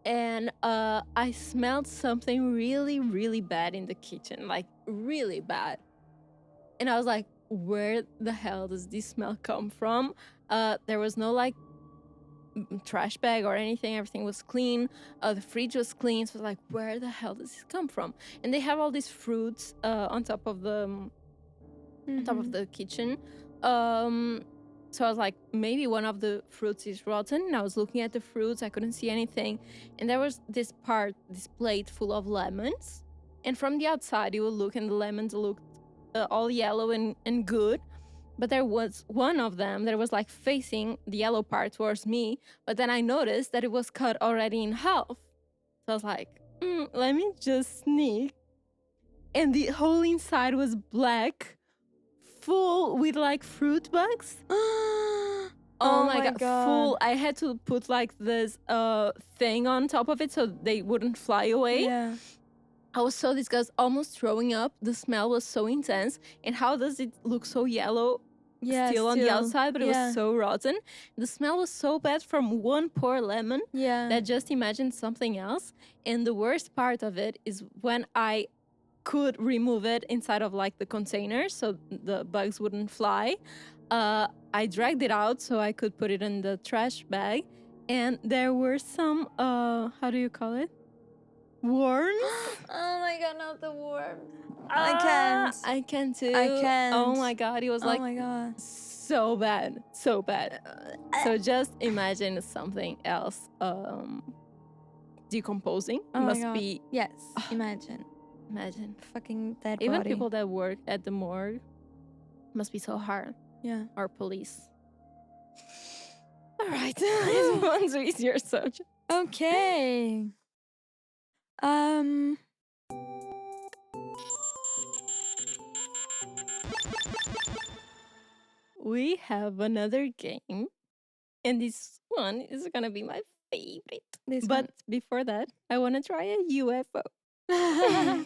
[SPEAKER 1] and I smelled something really, really bad in the kitchen, like really bad. And I was like, where the hell does this smell come from? There was no like trash bag or anything. Everything was clean. The fridge was clean. So I was like, where the hell does this come from? And they have all these fruits on top of the kitchen. So I was like, maybe one of the fruits is rotten. And I was looking at the fruits. I couldn't see anything. And there was this plate full of lemons. And from the outside, you would look, and the lemons looked all yellow and good. But there was one of them that was like facing the yellow part towards me. But then I noticed that it was cut already in half. So I was like, let me just sneak. And the whole inside was black, full with like fruit bugs. Oh my God, full. I had to put like this thing on top of it so they wouldn't fly away.
[SPEAKER 2] Yeah.
[SPEAKER 1] I was so disgusted, almost throwing up. The smell was so intense. And how does it look so yellow still on the outside, but it was so rotten. The smell was so bad from one poor lemon that just imagine something else. And the worst part of it is when I could remove it inside of like the container so the bugs wouldn't fly. I dragged it out so I could put it in the trash bag, and there were some how do you call it? Worms?
[SPEAKER 2] Oh my God, not the worms. I can't.
[SPEAKER 1] I can too.
[SPEAKER 2] I can't.
[SPEAKER 1] Oh my god, it was
[SPEAKER 2] Oh
[SPEAKER 1] like
[SPEAKER 2] my god.
[SPEAKER 1] so bad. So bad. So just imagine something else decomposing.
[SPEAKER 2] Oh my
[SPEAKER 1] Must
[SPEAKER 2] god.
[SPEAKER 1] be
[SPEAKER 2] Yes. Imagine.
[SPEAKER 1] imagine.
[SPEAKER 2] Fucking dead
[SPEAKER 1] Even
[SPEAKER 2] body.
[SPEAKER 1] people that work at the morgue must be so hard.
[SPEAKER 2] Yeah.
[SPEAKER 1] Or police. Alright. This one's easier subject.
[SPEAKER 2] Okay.
[SPEAKER 1] We have another game. And this one is gonna be my favorite. But before that, I wanna try a UFO. I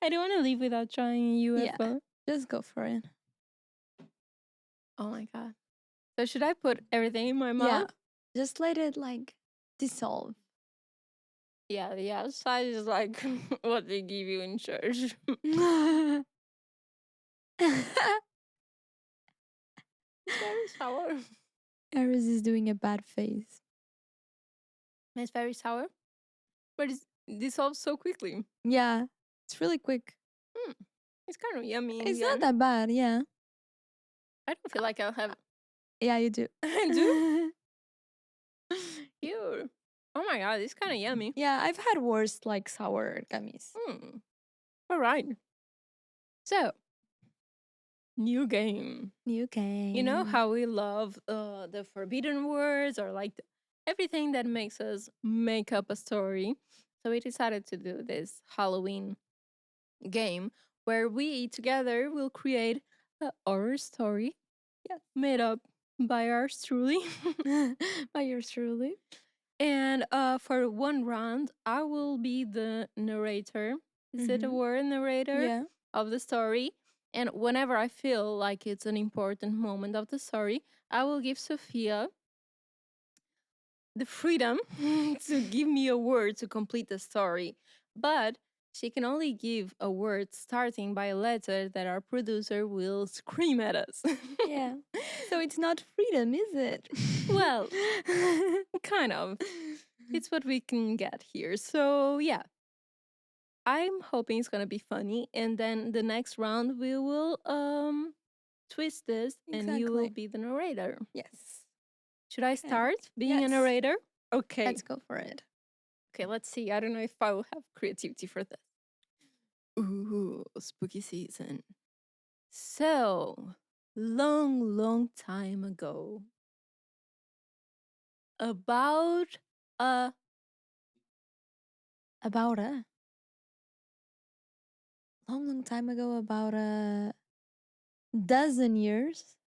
[SPEAKER 1] don't wanna leave without trying a UFO.
[SPEAKER 2] Yeah, just go for it.
[SPEAKER 1] Oh my god. So should I put everything in my mouth?
[SPEAKER 2] Yeah. Just let it like dissolve.
[SPEAKER 1] Yeah, the outside is like what they give you in church. It's very sour.
[SPEAKER 2] Aris is doing a bad face.
[SPEAKER 1] It's very sour. But it dissolves so quickly.
[SPEAKER 2] Yeah, it's really quick.
[SPEAKER 1] It's kind of yummy.
[SPEAKER 2] It's not that bad, yeah.
[SPEAKER 1] I don't feel like I'll have.
[SPEAKER 2] Yeah, you do.
[SPEAKER 1] I do? Ew. Oh my god, it's kind of yummy.
[SPEAKER 2] Yeah, I've had worse like sour gummies.
[SPEAKER 1] All right. So, new game.
[SPEAKER 2] New game.
[SPEAKER 1] You know how we love the forbidden words or like everything that makes us make up a story. So we decided to do this Halloween game where we together will create a horror story made up by ours truly.
[SPEAKER 2] By yours truly.
[SPEAKER 1] And for one round, I will be the narrator. Is it a word, narrator?
[SPEAKER 2] Yeah.
[SPEAKER 1] Of the story. And whenever I feel like it's an important moment of the story, I will give Sophia the freedom to give me a word to complete the story. But she can only give a word starting by a letter that our producer will scream at us.
[SPEAKER 2] Yeah. So it's not freedom, is it?
[SPEAKER 1] Well, kind of. It's what we can get here. So, yeah. I'm hoping it's going to be funny. And then the next round, we will twist this and you will be the narrator.
[SPEAKER 2] Yes.
[SPEAKER 1] Should I start being a narrator? Okay.
[SPEAKER 2] Let's go for it.
[SPEAKER 1] Okay, let's see. I don't know if I will have creativity for this. Ooh, spooky season. So, long time ago, about a
[SPEAKER 2] long time ago, about a dozen years.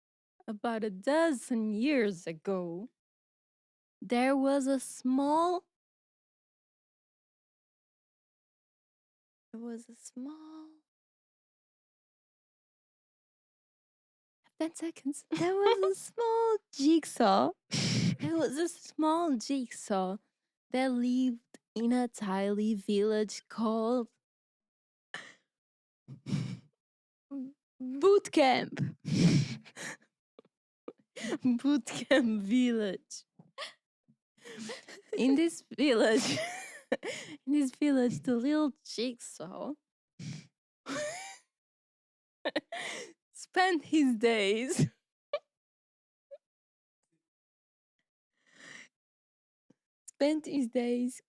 [SPEAKER 1] About a dozen years ago, there was a small. 10 seconds.
[SPEAKER 2] There was a small jigsaw.
[SPEAKER 1] There was a small jigsaw that lived in a tiny village called
[SPEAKER 2] Boot camp.
[SPEAKER 1] Boot Camp Village. In this village, the little jigsaw spent his days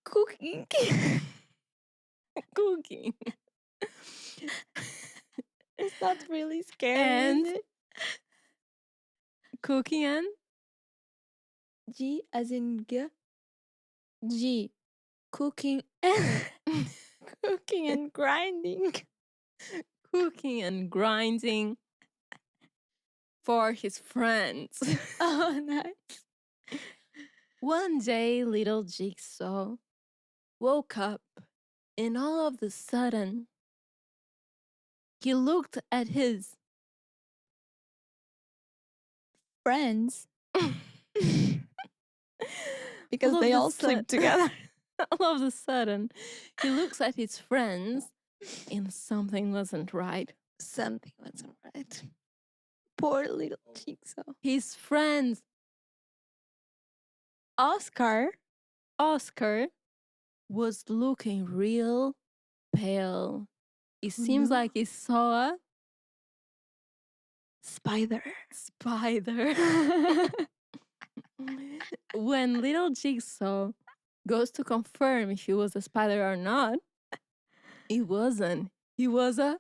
[SPEAKER 2] Cooking.
[SPEAKER 1] cooking.
[SPEAKER 2] It's not really scary.
[SPEAKER 1] And
[SPEAKER 2] is it?
[SPEAKER 1] Cooking and
[SPEAKER 2] G as in G. G. Cooking and cooking and grinding.
[SPEAKER 1] Cooking and grinding for his friends.
[SPEAKER 2] Oh, nice.
[SPEAKER 1] One day, little Jigsaw woke up, and all of a sudden, he looked at his
[SPEAKER 2] Friends. Because they all sleep together.
[SPEAKER 1] All of a sudden, he looks at his friends, and something wasn't right.
[SPEAKER 2] Something wasn't right. Poor little Jigsaw.
[SPEAKER 1] His friends,
[SPEAKER 2] Oscar
[SPEAKER 1] was looking real pale it seems
[SPEAKER 2] no.
[SPEAKER 1] like he saw a
[SPEAKER 2] Spider.
[SPEAKER 1] spider. When little Jigsaw goes to confirm if he was a spider or not, he wasn't. He was a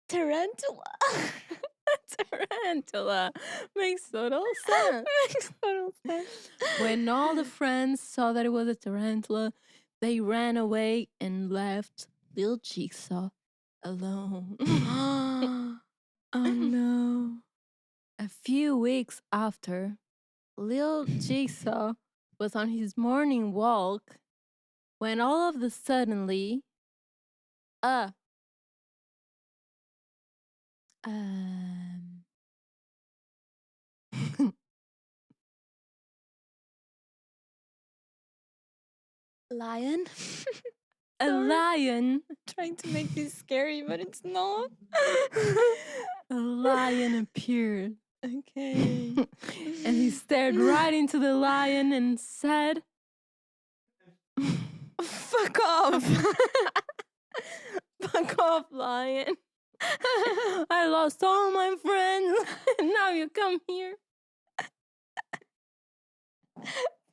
[SPEAKER 2] Tarantula.
[SPEAKER 1] tarantula. Makes total sense.
[SPEAKER 2] Makes total sense.
[SPEAKER 1] When all the friends saw that it was a tarantula, they ran away and left little Jigsaw alone.
[SPEAKER 2] Oh no.
[SPEAKER 1] A few weeks after, little Jigsaw was on his morning walk when all of a suddenly, a
[SPEAKER 2] Um, lion.
[SPEAKER 1] a
[SPEAKER 2] Sorry.
[SPEAKER 1] lion,
[SPEAKER 2] Trying to make this scary, but it's not.
[SPEAKER 1] a lion appeared.
[SPEAKER 2] Okay.
[SPEAKER 1] And he stared right into the lion and said,
[SPEAKER 2] Fuck off.
[SPEAKER 1] "Fuck off, lion. I lost all my friends, and now you come here."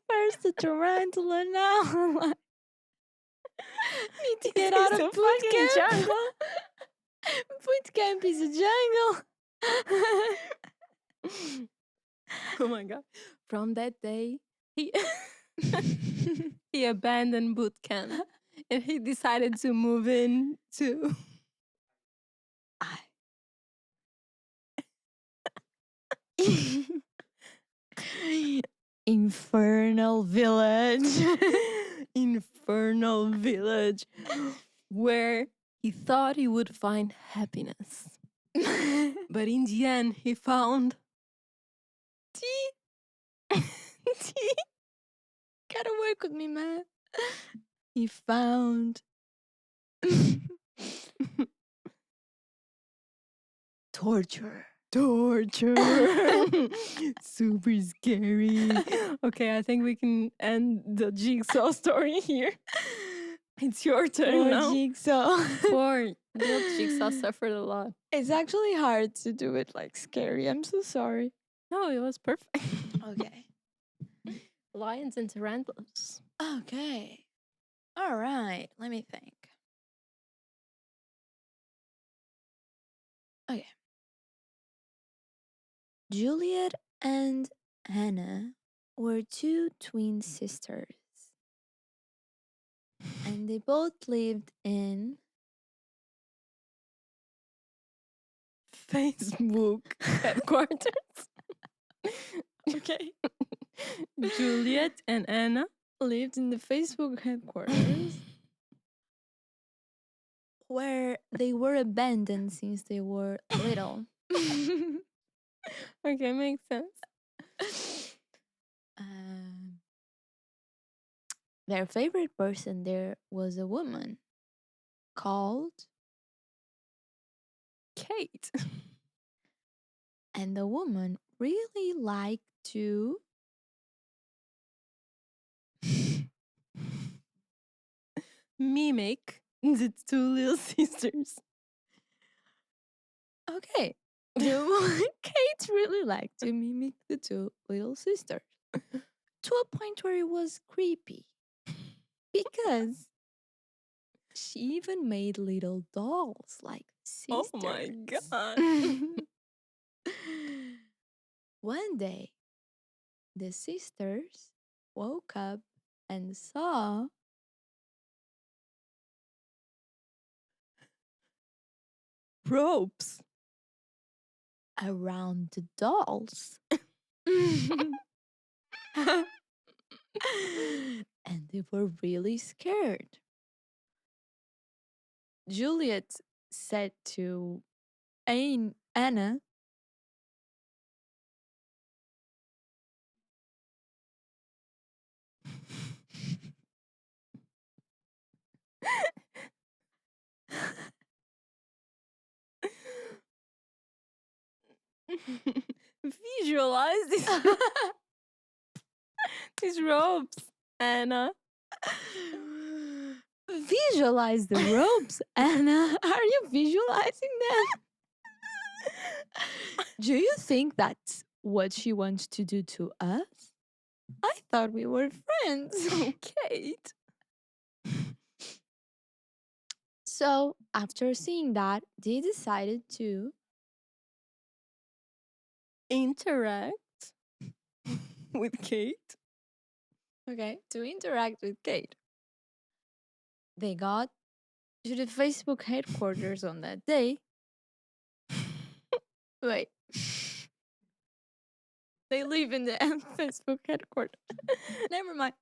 [SPEAKER 2] First the tarantula, now need to get out of
[SPEAKER 1] It's a
[SPEAKER 2] boot
[SPEAKER 1] fucking
[SPEAKER 2] camp.
[SPEAKER 1] jungle.
[SPEAKER 2] Boot camp is a jungle.
[SPEAKER 1] Oh my god. From that day, he he abandoned boot camp and he decided to move in to
[SPEAKER 2] Infernal village.
[SPEAKER 1] Infernal village where he thought he would find happiness. But in the end, he found tea. Tea.
[SPEAKER 2] Gotta work with me, man. He found torture.
[SPEAKER 1] Torture. Super scary. Okay, I think we can end the Jigsaw story here. It's your turn
[SPEAKER 2] Poor
[SPEAKER 1] now.
[SPEAKER 2] Jigsaw.
[SPEAKER 1] Poor little Jigsaw suffered a lot.
[SPEAKER 2] It's actually hard to do it like scary. I'm so sorry.
[SPEAKER 1] No, it was perfect.
[SPEAKER 2] Okay.
[SPEAKER 1] Lions and tarantulas.
[SPEAKER 2] Okay. All right. Let me think. Okay. Juliet and Hannah were two twin sisters. And they both lived in
[SPEAKER 1] Facebook headquarters.
[SPEAKER 2] Okay.
[SPEAKER 1] Juliet and Anna
[SPEAKER 2] lived in the Facebook headquarters where they were abandoned since they were little.
[SPEAKER 1] Okay, makes sense.
[SPEAKER 2] Their favorite person there was a woman called
[SPEAKER 1] Kate.
[SPEAKER 2] And the woman really liked to
[SPEAKER 1] mimic the two little sisters.
[SPEAKER 2] Okay. Kate really liked to mimic the two little sisters to a point where it was creepy because she even made little dolls like sisters.
[SPEAKER 1] Oh my god.
[SPEAKER 2] One day, the sisters woke up and saw
[SPEAKER 1] Ropes
[SPEAKER 2] around the dolls. And they were really scared. Juliet said to Anna,
[SPEAKER 1] visualize this. His robes, Anna.
[SPEAKER 2] Visualize the ropes, Anna. Are you visualizing them? Do you think that's what she wants to do to us? I thought we were friends.
[SPEAKER 1] Oh, Kate.
[SPEAKER 2] So, after seeing that, they decided to
[SPEAKER 1] Interact with Kate.
[SPEAKER 2] to interact with Kate. They got to the Facebook headquarters on that day. Wait. They live in the Facebook headquarters. Never mind.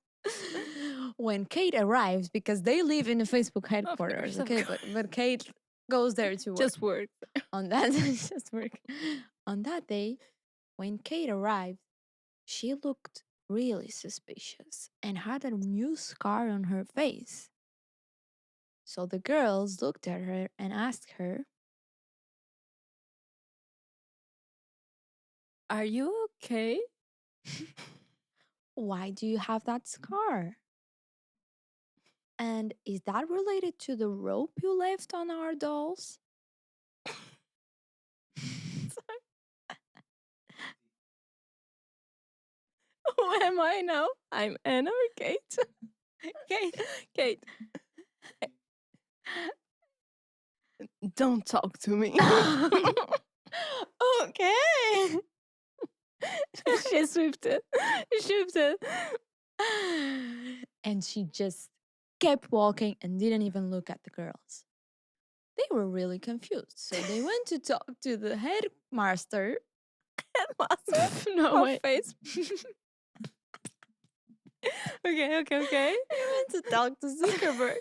[SPEAKER 2] When Kate arrives, because they live in the Facebook headquarters,
[SPEAKER 1] of
[SPEAKER 2] okay,
[SPEAKER 1] course.
[SPEAKER 2] but Kate goes there to work.
[SPEAKER 1] Just work.
[SPEAKER 2] On that just work. On that day, when Kate arrived, she looked really suspicious and had a new scar on her face. So the girls looked at her and asked her,
[SPEAKER 1] Are you okay?
[SPEAKER 2] "Why do you have that scar? And is that related to the rope you left on our dolls?"
[SPEAKER 1] Who am I now? I'm Anna or Kate? Kate. Don't talk to me.
[SPEAKER 2] Okay.
[SPEAKER 1] She shifted.
[SPEAKER 2] And she just kept walking and didn't even look at the girls. They were really confused. So they went to talk to the headmaster.
[SPEAKER 1] Headmaster?
[SPEAKER 2] No
[SPEAKER 1] Of
[SPEAKER 2] way.
[SPEAKER 1] face. Okay.
[SPEAKER 2] They went to talk to Zuckerberg.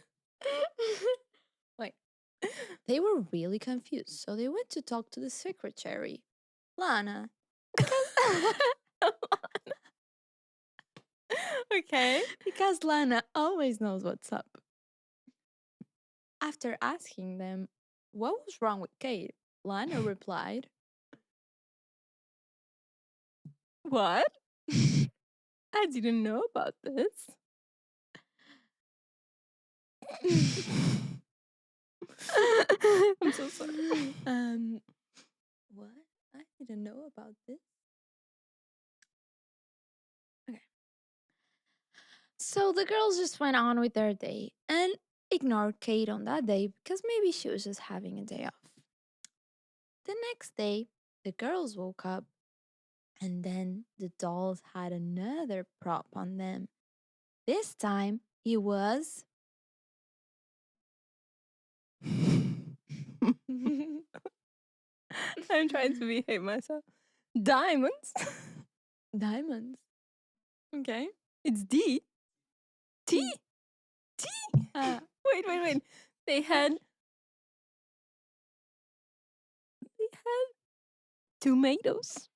[SPEAKER 2] Wait. They were really confused. So they went to talk to the secretary, Lana.
[SPEAKER 1] Okay.
[SPEAKER 2] Because Lana always knows what's up. After asking them what was wrong with Kate, Lana replied,
[SPEAKER 1] What? I didn't know about this. I'm so sorry.
[SPEAKER 2] What? I didn't know about this. Okay. So the girls just went on with their day and ignored Kate on that day because maybe she was just having a day off. The next day, the girls woke up and then the dolls had another prop on them. This time, it was
[SPEAKER 1] I'm trying to behave myself. Diamonds.
[SPEAKER 2] diamonds. Okay.
[SPEAKER 1] It's D. T. T. Wait. They had tomatoes.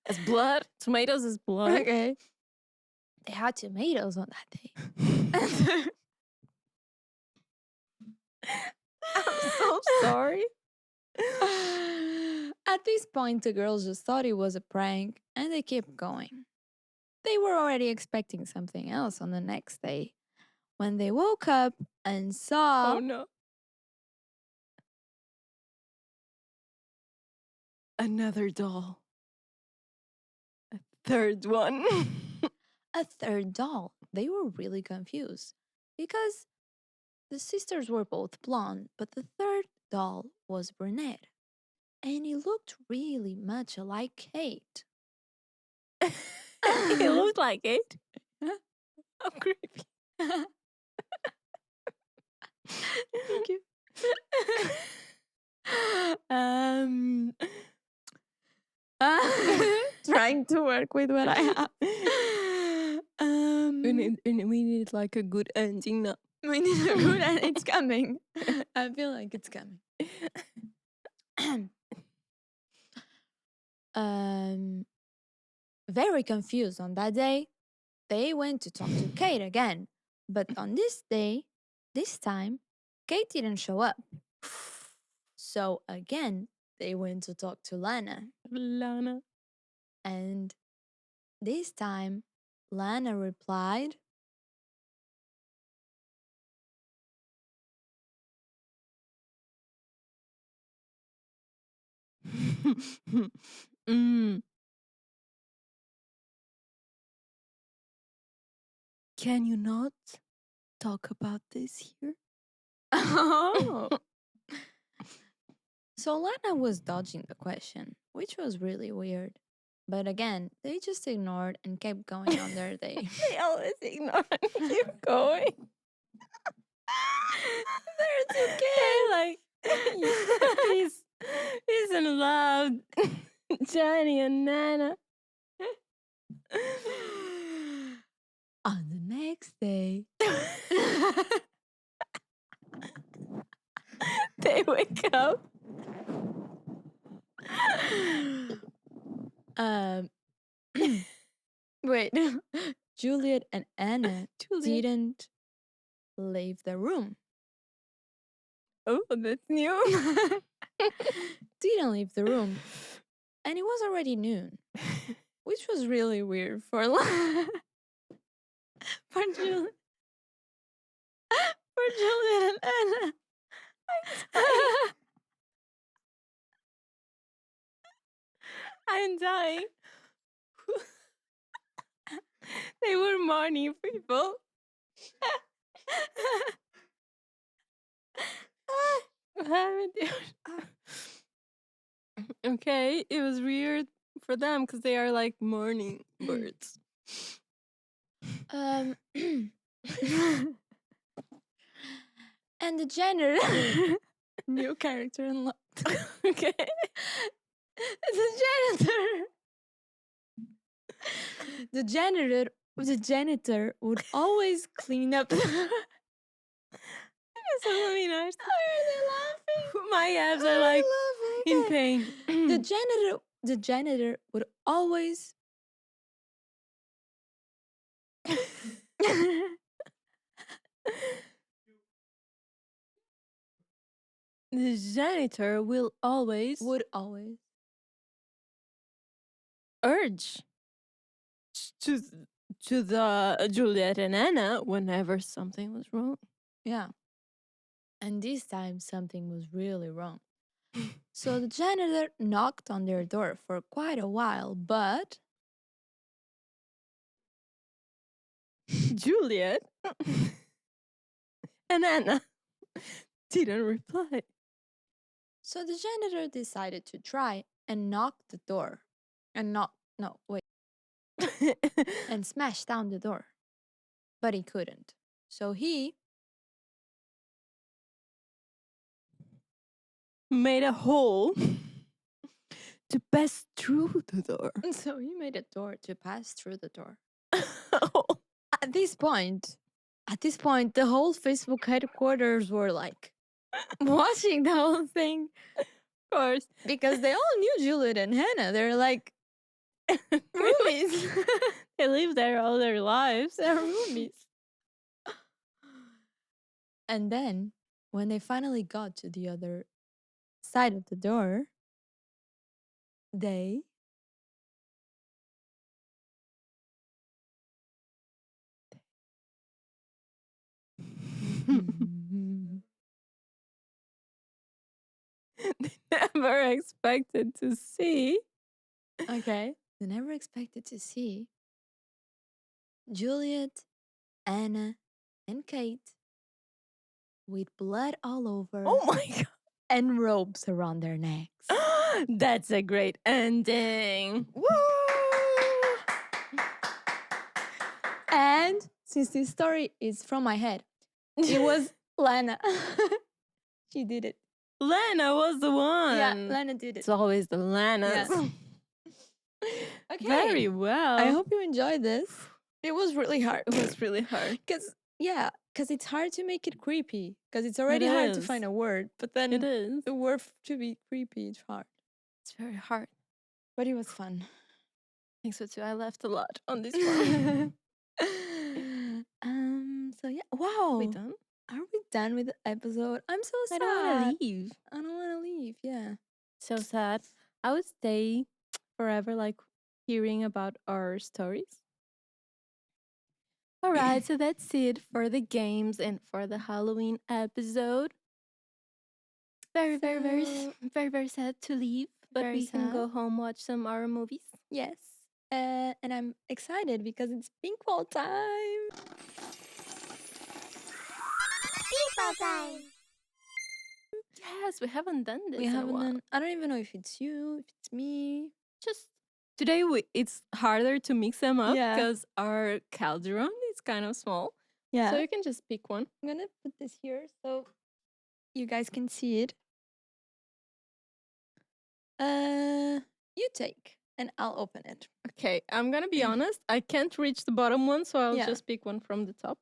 [SPEAKER 1] As blood. Tomatoes is blood.
[SPEAKER 2] Okay. They had tomatoes on that day.
[SPEAKER 1] I'm so sorry.
[SPEAKER 2] At this point, the girls just thought it was a prank and they kept going. They were already expecting something else on the next day when they woke up and saw
[SPEAKER 1] Oh no. Another doll. A third one.
[SPEAKER 2] a third doll. They were really confused because the sisters were both blonde, but the third doll was brunette. And he looked really much like Kate.
[SPEAKER 1] It looked like it. How creepy.
[SPEAKER 2] Thank you. Trying to work with what I have.
[SPEAKER 1] We need like a good ending now.
[SPEAKER 2] We need a good and it's coming. I feel like it's coming. Very confused on that day, they went to talk to Kate again. But on this time, Kate didn't show up. So again, they went to talk to Lana.
[SPEAKER 1] Lana.
[SPEAKER 2] And this time, Lana replied,
[SPEAKER 1] mm. Can you not talk about this here?
[SPEAKER 2] "Oh." So Lana was dodging the question, which was really weird. But again, they just ignored and kept going on their day.
[SPEAKER 1] They always ignore and keep going.
[SPEAKER 2] They're two
[SPEAKER 1] They're
[SPEAKER 2] kids.
[SPEAKER 1] like, he's in love, Johnny and Nana.
[SPEAKER 2] On the next day,
[SPEAKER 1] They wake up.
[SPEAKER 2] um, wait, Juliet and Anna didn't leave the room.
[SPEAKER 1] Oh, that's new.
[SPEAKER 2] Didn't leave the room, and it was already noon, which was really weird for for Juliet. For Juliet and Anna.
[SPEAKER 1] I'm dying. They were morning people. What happened, dude? Okay, it was weird for them because they are like morning birds.
[SPEAKER 2] And the janitor, new character unlocked.
[SPEAKER 1] Okay.
[SPEAKER 2] The janitor would always clean up.
[SPEAKER 1] Eso really nice.
[SPEAKER 2] Why are they laughing?
[SPEAKER 1] My abs are like in pain.
[SPEAKER 2] The janitor would always
[SPEAKER 1] The janitor would always urge to the Juliet and Anna whenever something was wrong.
[SPEAKER 2] Yeah. And this time something was really wrong. So the janitor knocked on their door for quite a while, but
[SPEAKER 1] Juliet and Anna didn't reply.
[SPEAKER 2] so the janitor decided to try and knock the door. And and smash down the door. But he couldn't. So he
[SPEAKER 1] made a hole to pass through the door.
[SPEAKER 2] So he made a door to pass through the door.
[SPEAKER 1] Oh.
[SPEAKER 2] At this point, the whole Facebook headquarters were like watching the whole thing.
[SPEAKER 1] Of course.
[SPEAKER 2] Because they all knew Juliet and Hannah. They're like roomies.
[SPEAKER 1] They live there all their lives.
[SPEAKER 2] They're roomies. And then, when they finally got to the other side of the door, they
[SPEAKER 1] They never expected to see.
[SPEAKER 2] Okay. They never expected to see Juliet, Anna, and Kate with blood all over.
[SPEAKER 1] Oh my god.
[SPEAKER 2] And ropes around their necks.
[SPEAKER 1] That's a great ending.
[SPEAKER 2] Woo! And since this story is from my head, it was Lana. She did it.
[SPEAKER 1] Lana was the one.
[SPEAKER 2] Yeah, Lana did it.
[SPEAKER 1] It's always the Lanas.
[SPEAKER 2] Yeah. Okay.
[SPEAKER 1] Very well.
[SPEAKER 2] I hope you enjoyed this. It was really hard.
[SPEAKER 1] It was really hard.
[SPEAKER 2] Because it's hard to make it creepy. Because it's already hard to find a word. But then
[SPEAKER 1] It is.
[SPEAKER 2] the word to be creepy, it's hard.
[SPEAKER 1] It's very hard.
[SPEAKER 2] But it was fun.
[SPEAKER 1] I think so too. I laughed a lot on this one.
[SPEAKER 2] So yeah. Wow.
[SPEAKER 1] We done?
[SPEAKER 2] Are we done with the episode? I'm so sad.
[SPEAKER 1] I don't want to leave.
[SPEAKER 2] I don't want to leave. Yeah.
[SPEAKER 1] So sad. I would stay forever, like hearing about our stories. All right, so that's it for the games and for the Halloween episode. Very, very sad to leave, but
[SPEAKER 2] Very
[SPEAKER 1] we can
[SPEAKER 2] sad.
[SPEAKER 1] go home, watch some horror movies.
[SPEAKER 2] Yes. And I'm excited because it's pink ball time.
[SPEAKER 3] Pink ball time.
[SPEAKER 1] Yes, we haven't done this
[SPEAKER 2] We
[SPEAKER 1] in a
[SPEAKER 2] haven't
[SPEAKER 1] while.
[SPEAKER 2] done. I don't even know if it's you, if it's me.
[SPEAKER 1] Just today, it's harder to mix them up
[SPEAKER 2] Yeah.
[SPEAKER 1] because our cauldron is kind of small.
[SPEAKER 2] Yeah.
[SPEAKER 1] So you can just pick one.
[SPEAKER 2] I'm gonna put this here so you guys can see it. You take, and I'll open it.
[SPEAKER 1] Okay, I'm gonna be honest. I can't reach the bottom one, so I'll
[SPEAKER 2] Yeah.
[SPEAKER 1] just pick one from the top.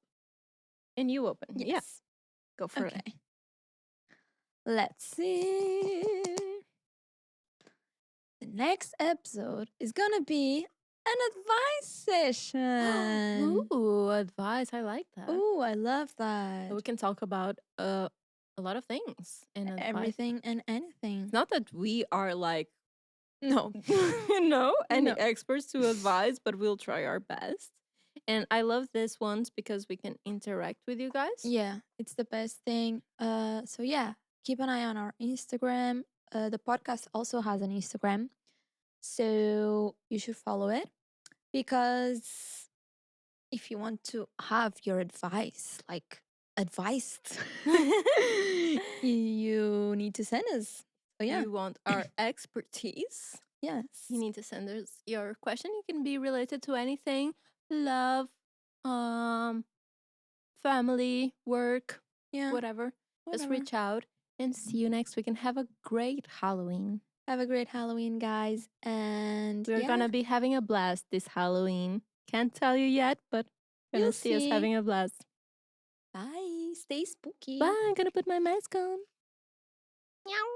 [SPEAKER 1] And you open.
[SPEAKER 2] Yes.
[SPEAKER 1] Yeah, go for it.
[SPEAKER 2] Okay. Let's see. The next episode is gonna be an advice session.
[SPEAKER 1] Ooh, advice. I like that.
[SPEAKER 2] Ooh, I love that.
[SPEAKER 1] So we can talk about a lot of things and advice.
[SPEAKER 2] Everything and anything.
[SPEAKER 1] Not that we are like
[SPEAKER 2] No.
[SPEAKER 1] any
[SPEAKER 2] No.
[SPEAKER 1] experts to advise, but we'll try our best. And I love this ones because we can interact with you guys.
[SPEAKER 2] Yeah, it's the best thing. So yeah, keep an eye on our Instagram. The podcast also has an Instagram, so you should follow it because if you want to have your advice, like advised, you need to send us. So yeah,
[SPEAKER 1] You want our expertise.
[SPEAKER 2] yes,
[SPEAKER 1] You need to send us your question. It can be related to anything: love, family, work,
[SPEAKER 2] yeah,
[SPEAKER 1] whatever. Just
[SPEAKER 2] whatever.
[SPEAKER 1] reach out and see you next week and have a great Halloween.
[SPEAKER 2] Have a great Halloween, guys, and
[SPEAKER 1] We're gonna be having a blast this Halloween. Can't tell you yet, but gonna
[SPEAKER 2] You'll
[SPEAKER 1] see us
[SPEAKER 2] see.
[SPEAKER 1] having a blast.
[SPEAKER 2] Bye. Stay spooky.
[SPEAKER 1] Bye. I'm gonna put my mask on.
[SPEAKER 3] Meow.